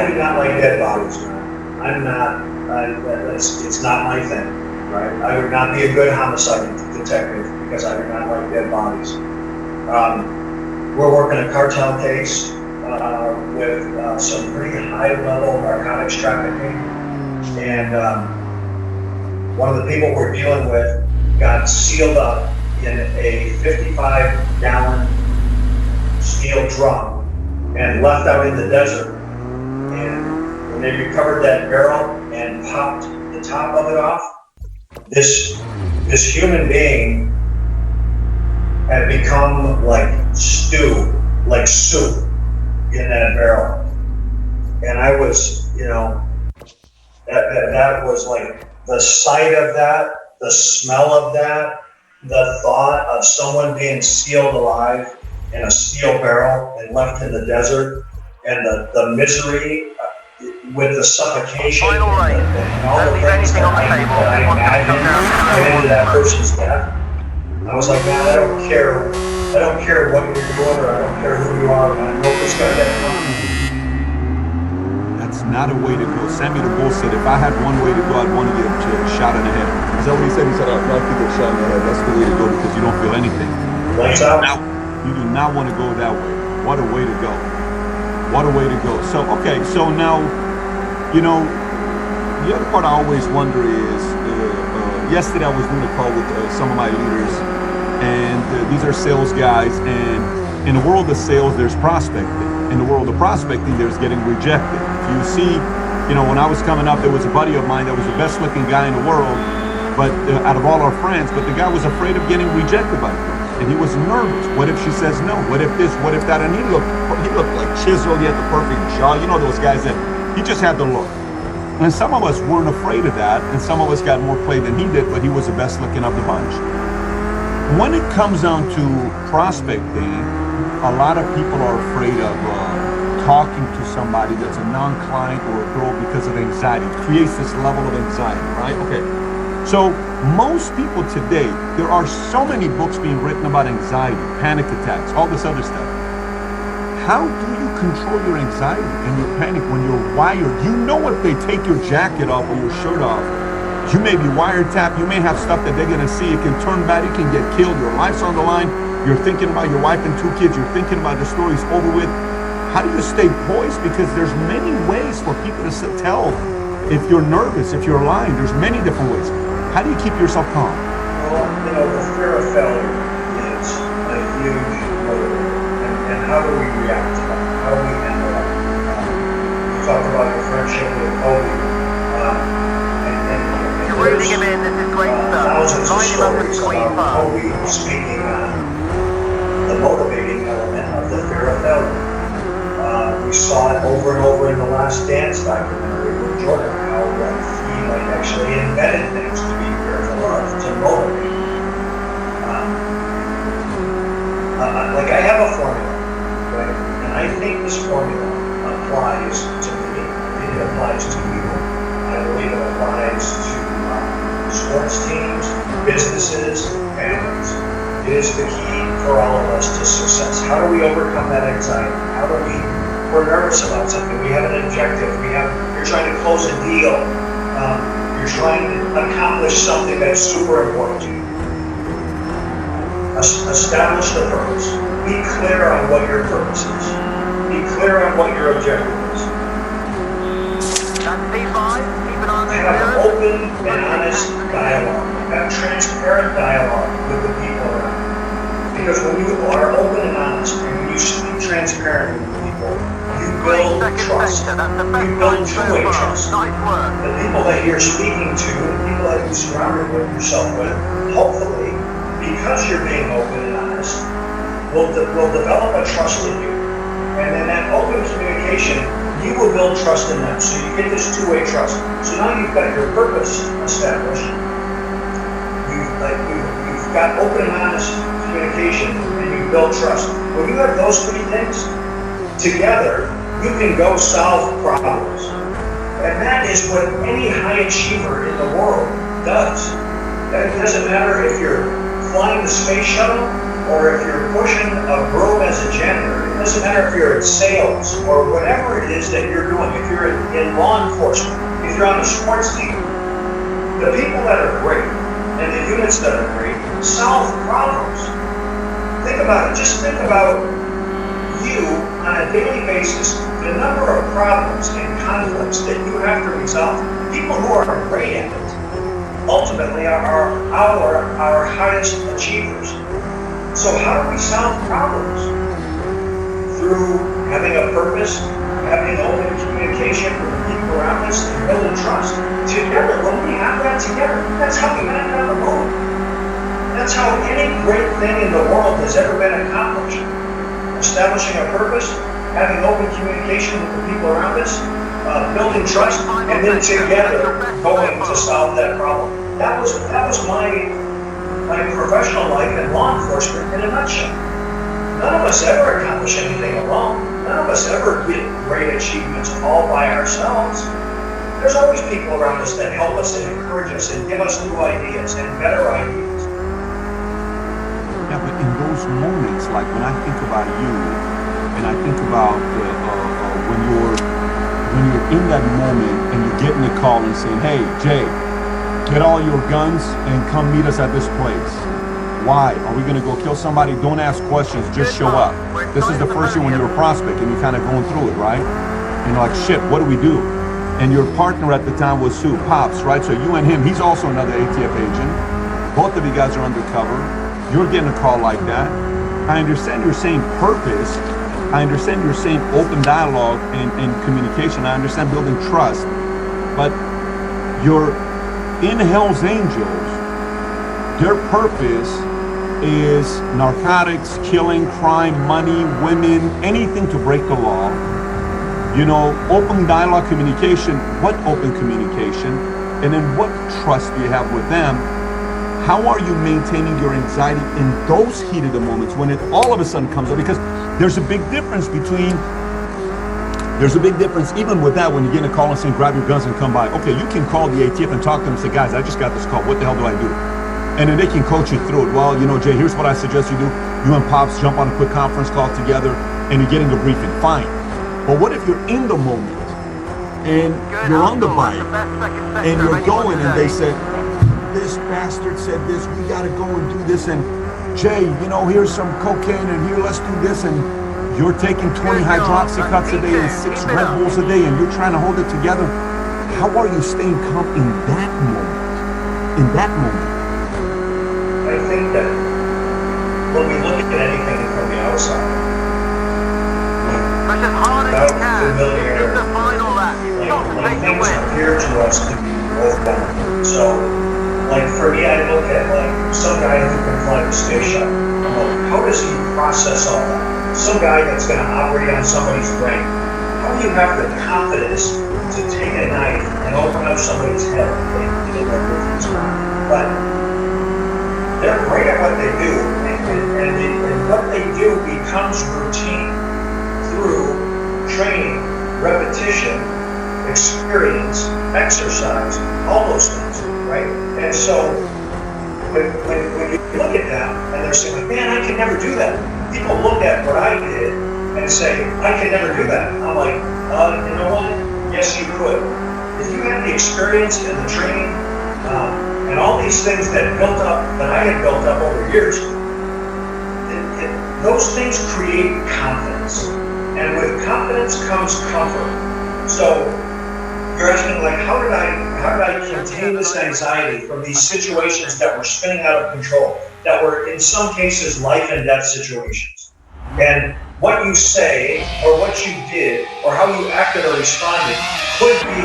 S2: do not like dead bodies. It's not my thing, right? I would not be a good homicide detective because I do not like dead bodies. We're working a cartel case with some pretty high-level narcotics trafficking, and one of the people we're dealing with got sealed up in a 55-gallon steel drum and left out in the desert. And when they recovered that barrel and popped the top of it off, this human being had become like stew, like soup in that barrel. And I was, that was like the sight of that, the smell of that, the thought of someone being sealed alive in a steel barrel and left in the desert, and the misery with the suffocation and all the things that I imagined went into that person's death. I was like, man, I don't care what you're doing, or I don't care who you are, man. I know it's gonna get done.
S1: That's not a way to go. Sammy the Bull said, if I had one way to go, I'd want to get shot in the head. Is that what he said? He said, I'd like to get shot in the head. That's the way to go because you don't feel anything.
S2: Lights out.
S1: You do not want to go that way. What a way to go. What a way to go. So, okay, so now, the other part I always wonder is, yesterday I was doing a call with some of my leaders, and these are sales guys, and in the world of sales, there's prospecting. In the world of prospecting, there's getting rejected. If you see, when I was coming up, there was a buddy of mine that was the best looking guy in the world, but out of all our friends, but the guy was afraid of getting rejected by girls. And he was nervous. What if she says no? What if this? What if that? And he looked like chiseled. He had the perfect jaw. You know those guys that he just had the look. And some of us weren't afraid of that, and some of us got more play than he did, but he was the best looking of the bunch. When it comes down to prospecting, a lot of people are afraid of talking to somebody that's a non-client or a girl because of anxiety. It creates this level of anxiety, right? Okay. So most people today, there are so many books being written about anxiety, panic attacks, all this other stuff. How do you control your anxiety and your panic when you're wired? You know if they take your jacket off or your shirt off, you may be wiretapped, you may have stuff that they're gonna see, it can turn bad, you can get killed, your life's on the line, you're thinking about your wife and 2 kids, you're thinking about the story's over with. How do you stay poised? Because there's many ways for people to tell if you're nervous, if you're lying, there's many different ways. How do you keep yourself calm?
S2: Well, the fear of failure is a huge motivator. And how do we react to that? How do we handle that? You talked about your friendship with Kobe.
S5: You're reading him in, this is great stuff.
S2: Thousands of
S5: Line him up
S2: stories
S5: between
S2: about Kobe speaking on the motivating element of the fear of failure. We saw it over and over in the Last Dance documentary with Jordan, how he actually invented things to be fearful of, to motivate. I have a formula, right? And I think this formula applies to me. I think it applies to you. I believe it applies to sports teams, businesses, families. It is the key for all of us to success. How do we overcome that anxiety? How do we're nervous about something. We have an objective. You're trying to close a deal. You're trying to accomplish something that's super important to you. Establish the purpose. Be clear on what your purpose is. Be clear on what your objective is.
S5: That's D5. Keep an eye on the
S2: Have open and honest dialogue. Have transparent dialogue with the people around you. Because when you are open and honest, and when you speak transparently with people, you build trust. You build two-way trust.
S5: Nice work.
S2: The people that you're speaking to, the people that you surround yourself with, hopefully, because you're being open and honest, will develop a trust in you. And then that open communication, you will build trust in them. So you get this two-way trust. So now you've got your purpose established. You've got open and honest communication, and you build trust. When you have those three things together, you can go solve problems. And that is what any high achiever in the world does. It doesn't matter if you're flying the space shuttle or if you're pushing a broom as a janitor. It doesn't matter if you're in sales or whatever it is that you're doing. If you're in law enforcement, if you're on a sports team, the people that are great and the units that are great solve problems. Think about it. Just think about you on a daily basis, the number of problems and conflicts that you have to resolve. People who are great at it ultimately are our highest achievers. So how do we solve problems? Through having a purpose, having open communication with the people around us, and building trust. Together, when we have that together, that's how we land on the moon. That's how any great thing in the world has ever been accomplished. Establishing a purpose, having open communication with the people around us, building trust, and then together going to solve that problem. That was my professional life in law enforcement in a nutshell. None of us ever accomplish anything alone. None of us ever get great achievements all by ourselves. There's always people around us that help us and encourage us and give us new ideas and better ideas.
S1: Yeah, but in those moments, like when I think about you, and I think about when you're in that moment and you're getting a call and saying, "Hey, Jay, get all your guns and come meet us at this place." Why? Are we going to go kill somebody? Don't ask questions, just show up. This is the first year when you're a prospect and you're kind of going through it, right? And you're like, shit, what do we do? And your partner at the time was Sue, Pops, right? So you and him, he's also another ATF agent. Both of you guys are undercover. You're getting a call like that. I understand you're saying purpose. I understand you're saying open dialogue and communication. I understand building trust. But you're in Hell's Angels. Their purpose is narcotics, killing, crime, money, women, anything to break the law. You know, open dialogue communication, what open communication? And then what trust do you have with them? How are you maintaining your anxiety in those heated moments when it all of a sudden comes up? Because there's a big difference even with that when you get a call and saying, grab your guns and come by. Okay, you can call the ATF and talk to them and say, guys, I just got this call. What the hell do I do? And then they can coach you through it. Well, you know, Jay, here's what I suggest you do. You and Pops jump on a quick conference call together and you're getting a briefing. Fine. But what if you're in the moment and you're on the bike and you're going and they said, this bastard said this, we got to go and do this. And Jay, you know, here's some cocaine and here, let's do this. And you're taking 20 hydroxycuts a day and 6 Red Bulls a day and you're trying to hold it together. How are you staying calm in that moment? In that moment.
S2: I think that when we look at anything from the outside,
S5: Push as hard as you can. Keep the final lap. You've got to take the
S2: things
S5: win.
S2: appear to us to be overwhelming. So, like for me, I look at like some guy who can fly the space shuttle. I'm like, how does he process all that? Some guy that's going to operate on somebody's brain. How do you have the confidence to take a knife and open up somebody's head and do it? But they're great at what they do, and what they do becomes routine through training, repetition, experience, exercise, all those things, right? And so when you look at them and they're saying, man, I can never do that. People look at what I did and say, I can never do that. I'm like, you know what? Yes, you could. If you had the experience and the training, and all these things that I had built up over years, those things create confidence. And with confidence comes comfort. So you're asking, like, how did I contain this anxiety from these situations that were spinning out of control, that were in some cases life and death situations? And what you say or what you did or how you acted or responded could be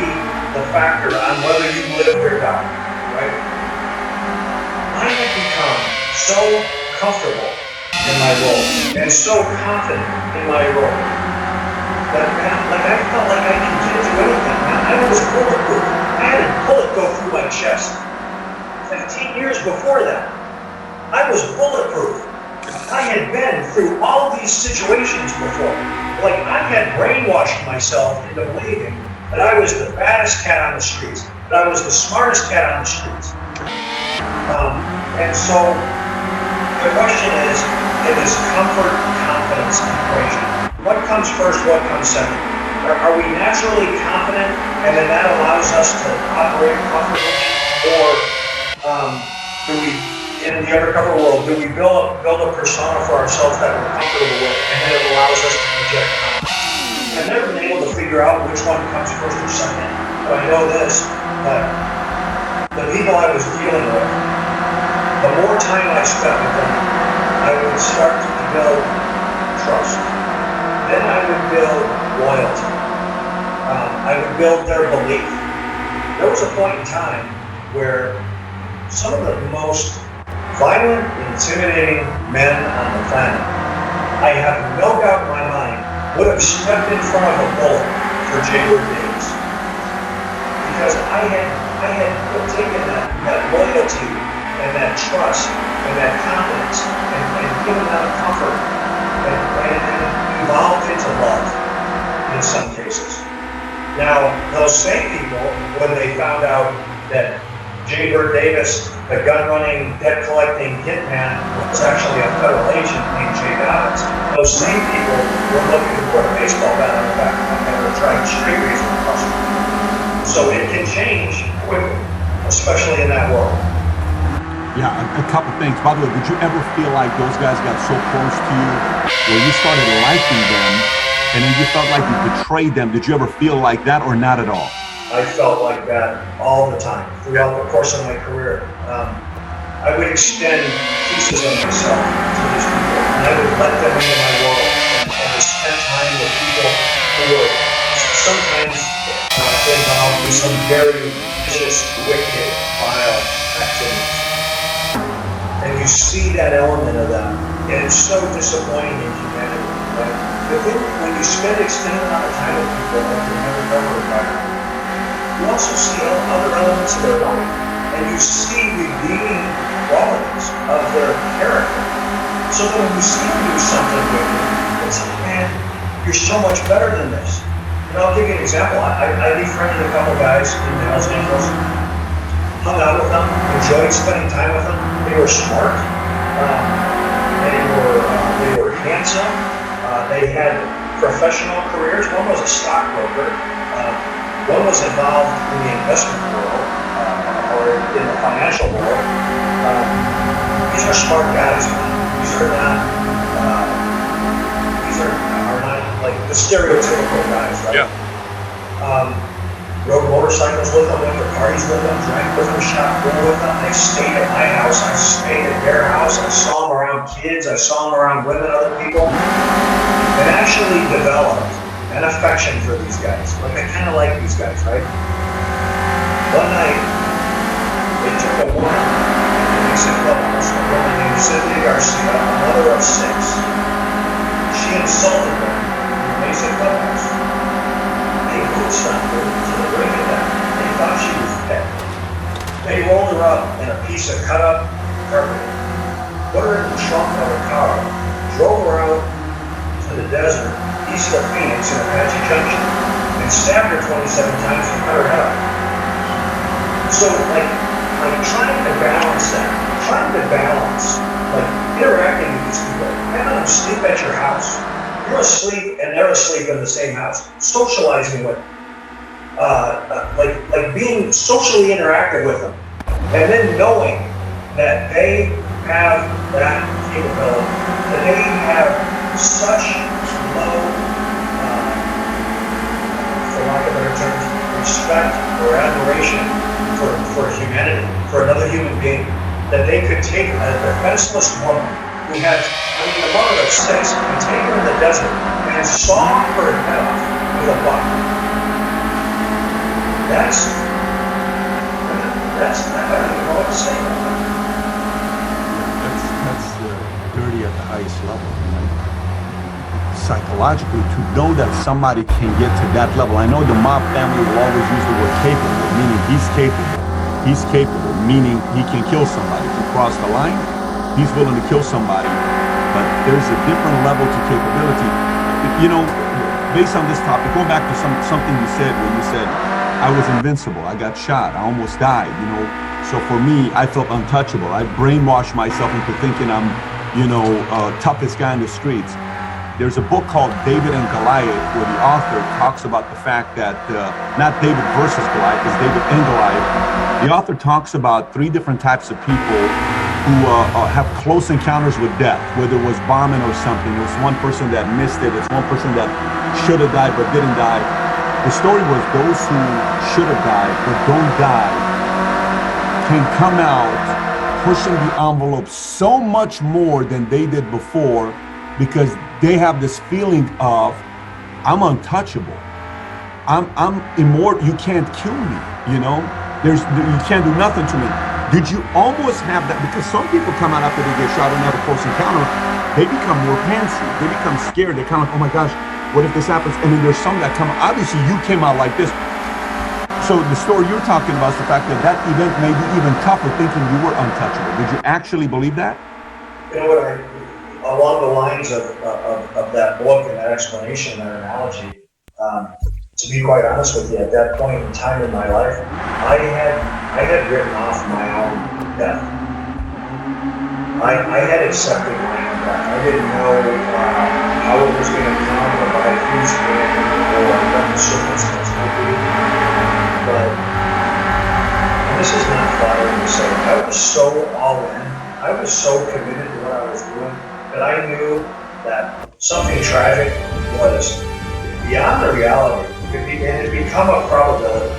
S2: the factor on whether you live or die, right? I had become so comfortable in my role and so confident in my role that, man, like I felt like I could get through anything, man. I was bulletproof. I had a bullet go through my chest. 15 years before that, I was bulletproof. I had been through all these situations before. Like, I had brainwashed myself into believing that I was the baddest cat on the streets, that I was the smartest cat on the streets. And so the question is, in this comfort confidence equation, what comes first, what comes second? Are we naturally confident and then that allows us to operate comfortably? Or do we, in the undercover world, do we build a persona for ourselves that we're comfortable with and then it allows us to project confidence? I've never been able to figure out which one comes first or second, but I know this, that the people I was dealing with, the more time I spent with them, I would start to build trust. Then I would build loyalty. I would build their belief. There was a point in time where some of the most violent, intimidating men on the planet, I have no doubt in my mind, would have stepped in front of a bullet for Jay Bird Davis. Because I had taken that loyalty and that trust and that confidence and given them comfort and evolved into love in some cases. Now, those same people, when they found out that Jay Bird Davis, the gun-running, debt-collecting hitman, was actually a federal agent named Jay Dobbins, those same people were looking to put a baseball bat on the back of my head or trying street racing across the country. So it can change quickly, especially in that world.
S1: Yeah, a couple things. By the way, did you ever feel like those guys got so close to you where you started liking them and then you felt like you betrayed them? Did you ever feel like that or not at all?
S2: I felt like that all the time throughout the course of my career. I would extend pieces of myself to these people and I would let them into my world and I would spend time with people who were sometimes involved in some very vicious, wicked, vile activities. And you see see that element of that, and it's so disappointing in humanity. Right? But then when you spend extended amount of time with people like your undercover environment, you also see other elements of their life, and you see redeeming qualities of their character. So that when you see them do something wicked, it's like, man, you're so much better than this. And I'll give you an example. I befriended a couple guys in Hells Angels, hung out with them, enjoyed spending time with them. They were smart. They were handsome. They had professional careers. One was a stockbroker. One was involved in the investment world or in the financial world. These are smart guys. These are not like the stereotypical guys, right? Yeah. Rode motorcycles with them, went to parties with them, drank with them, shot pool with them. They stayed at my house. I stayed at their house. I saw them around kids. I saw them around women, other people, and actually developed an affection for these guys. Like I kind of like these guys, right? One night, they took a woman. A woman named Cynthia Garcia, a mother of 6. She insulted them in the Mesa Clubhouse. They boot stopped her to the brink of death. They thought she was dead. They rolled her up in a piece of cut up carpet, put her in the trunk of a car, drove her out to the desert east of Phoenix in Apache Junction, and stabbed her 27 times and cut her head off. So, like trying to balance that. Trying to balance, like interacting with these people, having them sleep at your house. You're asleep and they're asleep in the same house. Socializing with them, like being socially interactive with them, and then knowing that they have that capability, that they have such low, for lack of better terms, respect or admiration for humanity, for another human being. That they could take a defenseless woman who had, the mother of 6, and take her in the desert and saw her head off with a buck. That's I don't even know what to say about that.
S1: That's dirty at the highest level. Right? Psychologically, to know that somebody can get to that level. I know the mob family will always use the word capable, meaning he's capable. He's capable, meaning he can kill somebody. To cross the line, he's willing to kill somebody. But there's a different level to capability. You know, based on this topic, going back to something you said when you said, I was invincible, I got shot, I almost died, you know. So for me, I felt untouchable. I brainwashed myself into thinking I'm, toughest guy in the streets. There's a book called David and Goliath where the author talks about the fact that, not David versus Goliath, it's David and Goliath. The author talks about 3 different types of people who have close encounters with death, whether it was bombing or something. There's one person that missed it. It's one person that should have died but didn't die. The story was those who should have died but don't die can come out pushing the envelope so much more than they did before because they have this feeling of, I'm untouchable. I'm immortal. You can't kill me, you know? You can't do nothing to me. Did you almost have that? Because some people come out after they get shot and have a close encounter, they become more pantsy. They become scared. They're kind of like, oh my gosh, what if this happens? And then there's some that come, obviously you came out like this. So the story you're talking about is the fact that event made you even tougher thinking you were untouchable. Did you actually believe that?
S2: You know what, along the lines of that book and that explanation, that analogy, to be quite honest with you, at that point in time in my life, I had written off my own death. I had accepted my own death. I didn't know how it was going to come or by whose hand or what the circumstance might be. But, and this is not flattering to say, I was so all in, I was so committed to what I was doing, that I knew that something tragic was beyond the reality. It had become a probability.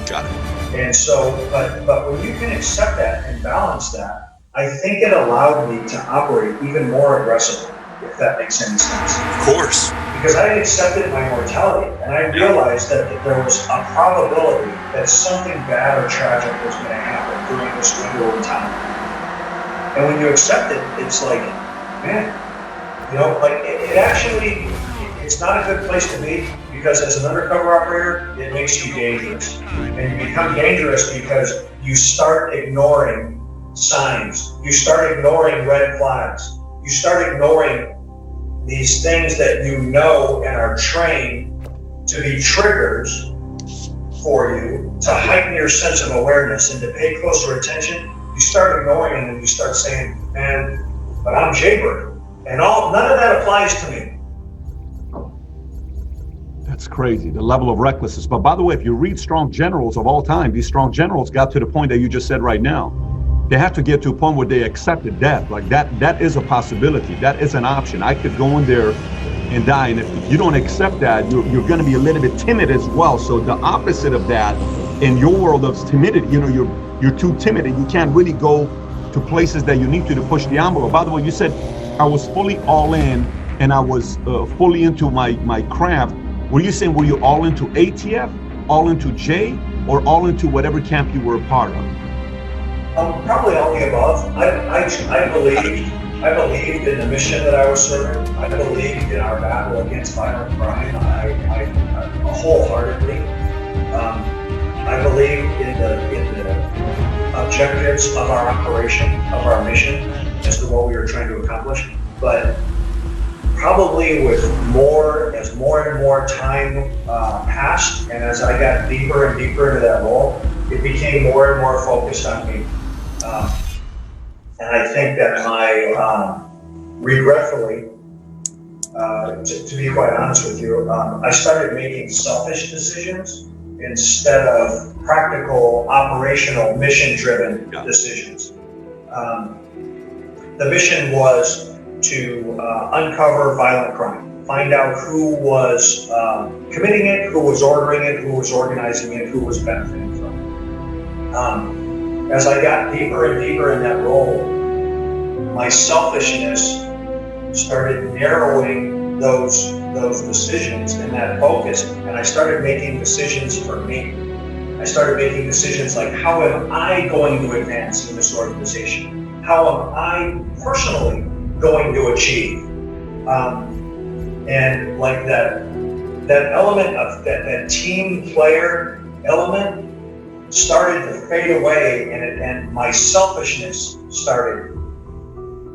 S1: Got it.
S2: And so, but when you can accept that and balance that, I think it allowed me to operate even more aggressively, if that makes any sense.
S1: Of course.
S2: Because I had accepted my mortality, and I realized that there was a probability that something bad or tragic was going to happen during this window of time. And when you accept it, it's like, man, like it actually, it's not a good place to be, because as an undercover operator, it makes you dangerous. And you become dangerous because you start ignoring signs. You start ignoring red flags. You start ignoring these things that you know and are trained to be triggers for you, to heighten your sense of awareness and to pay closer attention. You start ignoring it and you start saying, man, but I'm Jaybird. And none of that applies to me.
S1: That's crazy, the level of recklessness. But by the way, if you read strong generals of all time, these strong generals got to the point that you just said right now. They have to get to a point where they accepted death. Like that is a possibility. That is an option. I could go in there and die. And if you don't accept that, you're going to be a little bit timid as well. So the opposite of that in your world of timidity, you're too timid and you can't really go to places that you need to push the envelope. By the way, you said I was fully all in and I was fully into my craft. Were you saying, were you all into ATF, all into J, or all into whatever camp you were a part of?
S2: Probably all the above. I believed in the mission that I was serving. I believed in our battle against violent crime. I wholeheartedly. I believed in the objectives of our operation, of our mission, as to what we were trying to accomplish. But probably as more and more time passed, and as I got deeper and deeper into that role, it became more and more focused on me. And I think that regretfully, to be quite honest with you, I started making selfish decisions instead of practical, operational, mission-driven decisions. The mission was to uncover violent crime, find out who was committing it, who was ordering it, who was organizing it, who was benefiting from it. As I got deeper and deeper in that role, my selfishness started narrowing those decisions and that focus, and I started making decisions for me. I started making decisions like, how am I going to advance in this organization? How am I personally going to achieve? And like that element of that team player element started to fade away, and my selfishness started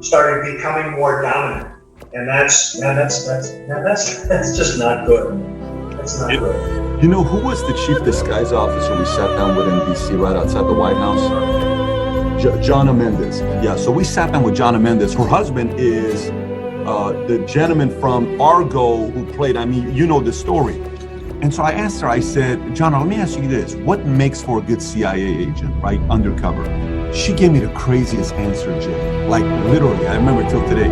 S2: becoming more dominant, and that's just not good. That's not good.
S1: You know, who was the chief disguise officer we sat down with in DC right outside the White House? Jonna Mendes. Yeah, so we sat down with Jonna Mendes. Her husband is the gentleman from Argo who played, you know the story. And so I asked her, I said, Jonna, let me ask you this. What makes for a good CIA agent, right? Undercover. She gave me the craziest answer, Jay. Like literally, I remember till today.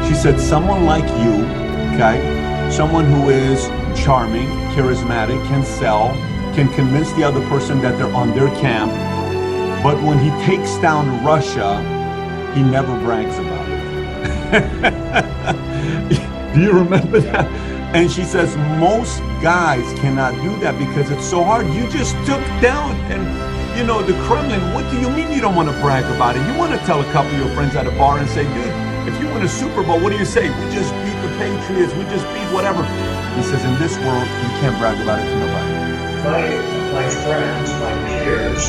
S1: She said, someone like you, okay? Someone who is charming, charismatic, can sell, can convince the other person that they're on their camp. But when he takes down Russia, he never brags about it. Do you remember that? And she says, most guys cannot do that because it's so hard. You just took down, and the Kremlin, what do you mean you don't want to brag about it? You want to tell a couple of your friends at a bar and say, dude, if you win a Super Bowl, what do you say? We just beat the Patriots, we just beat whatever. He says, in this world, you can't brag about it to nobody.
S2: My friends, my peers,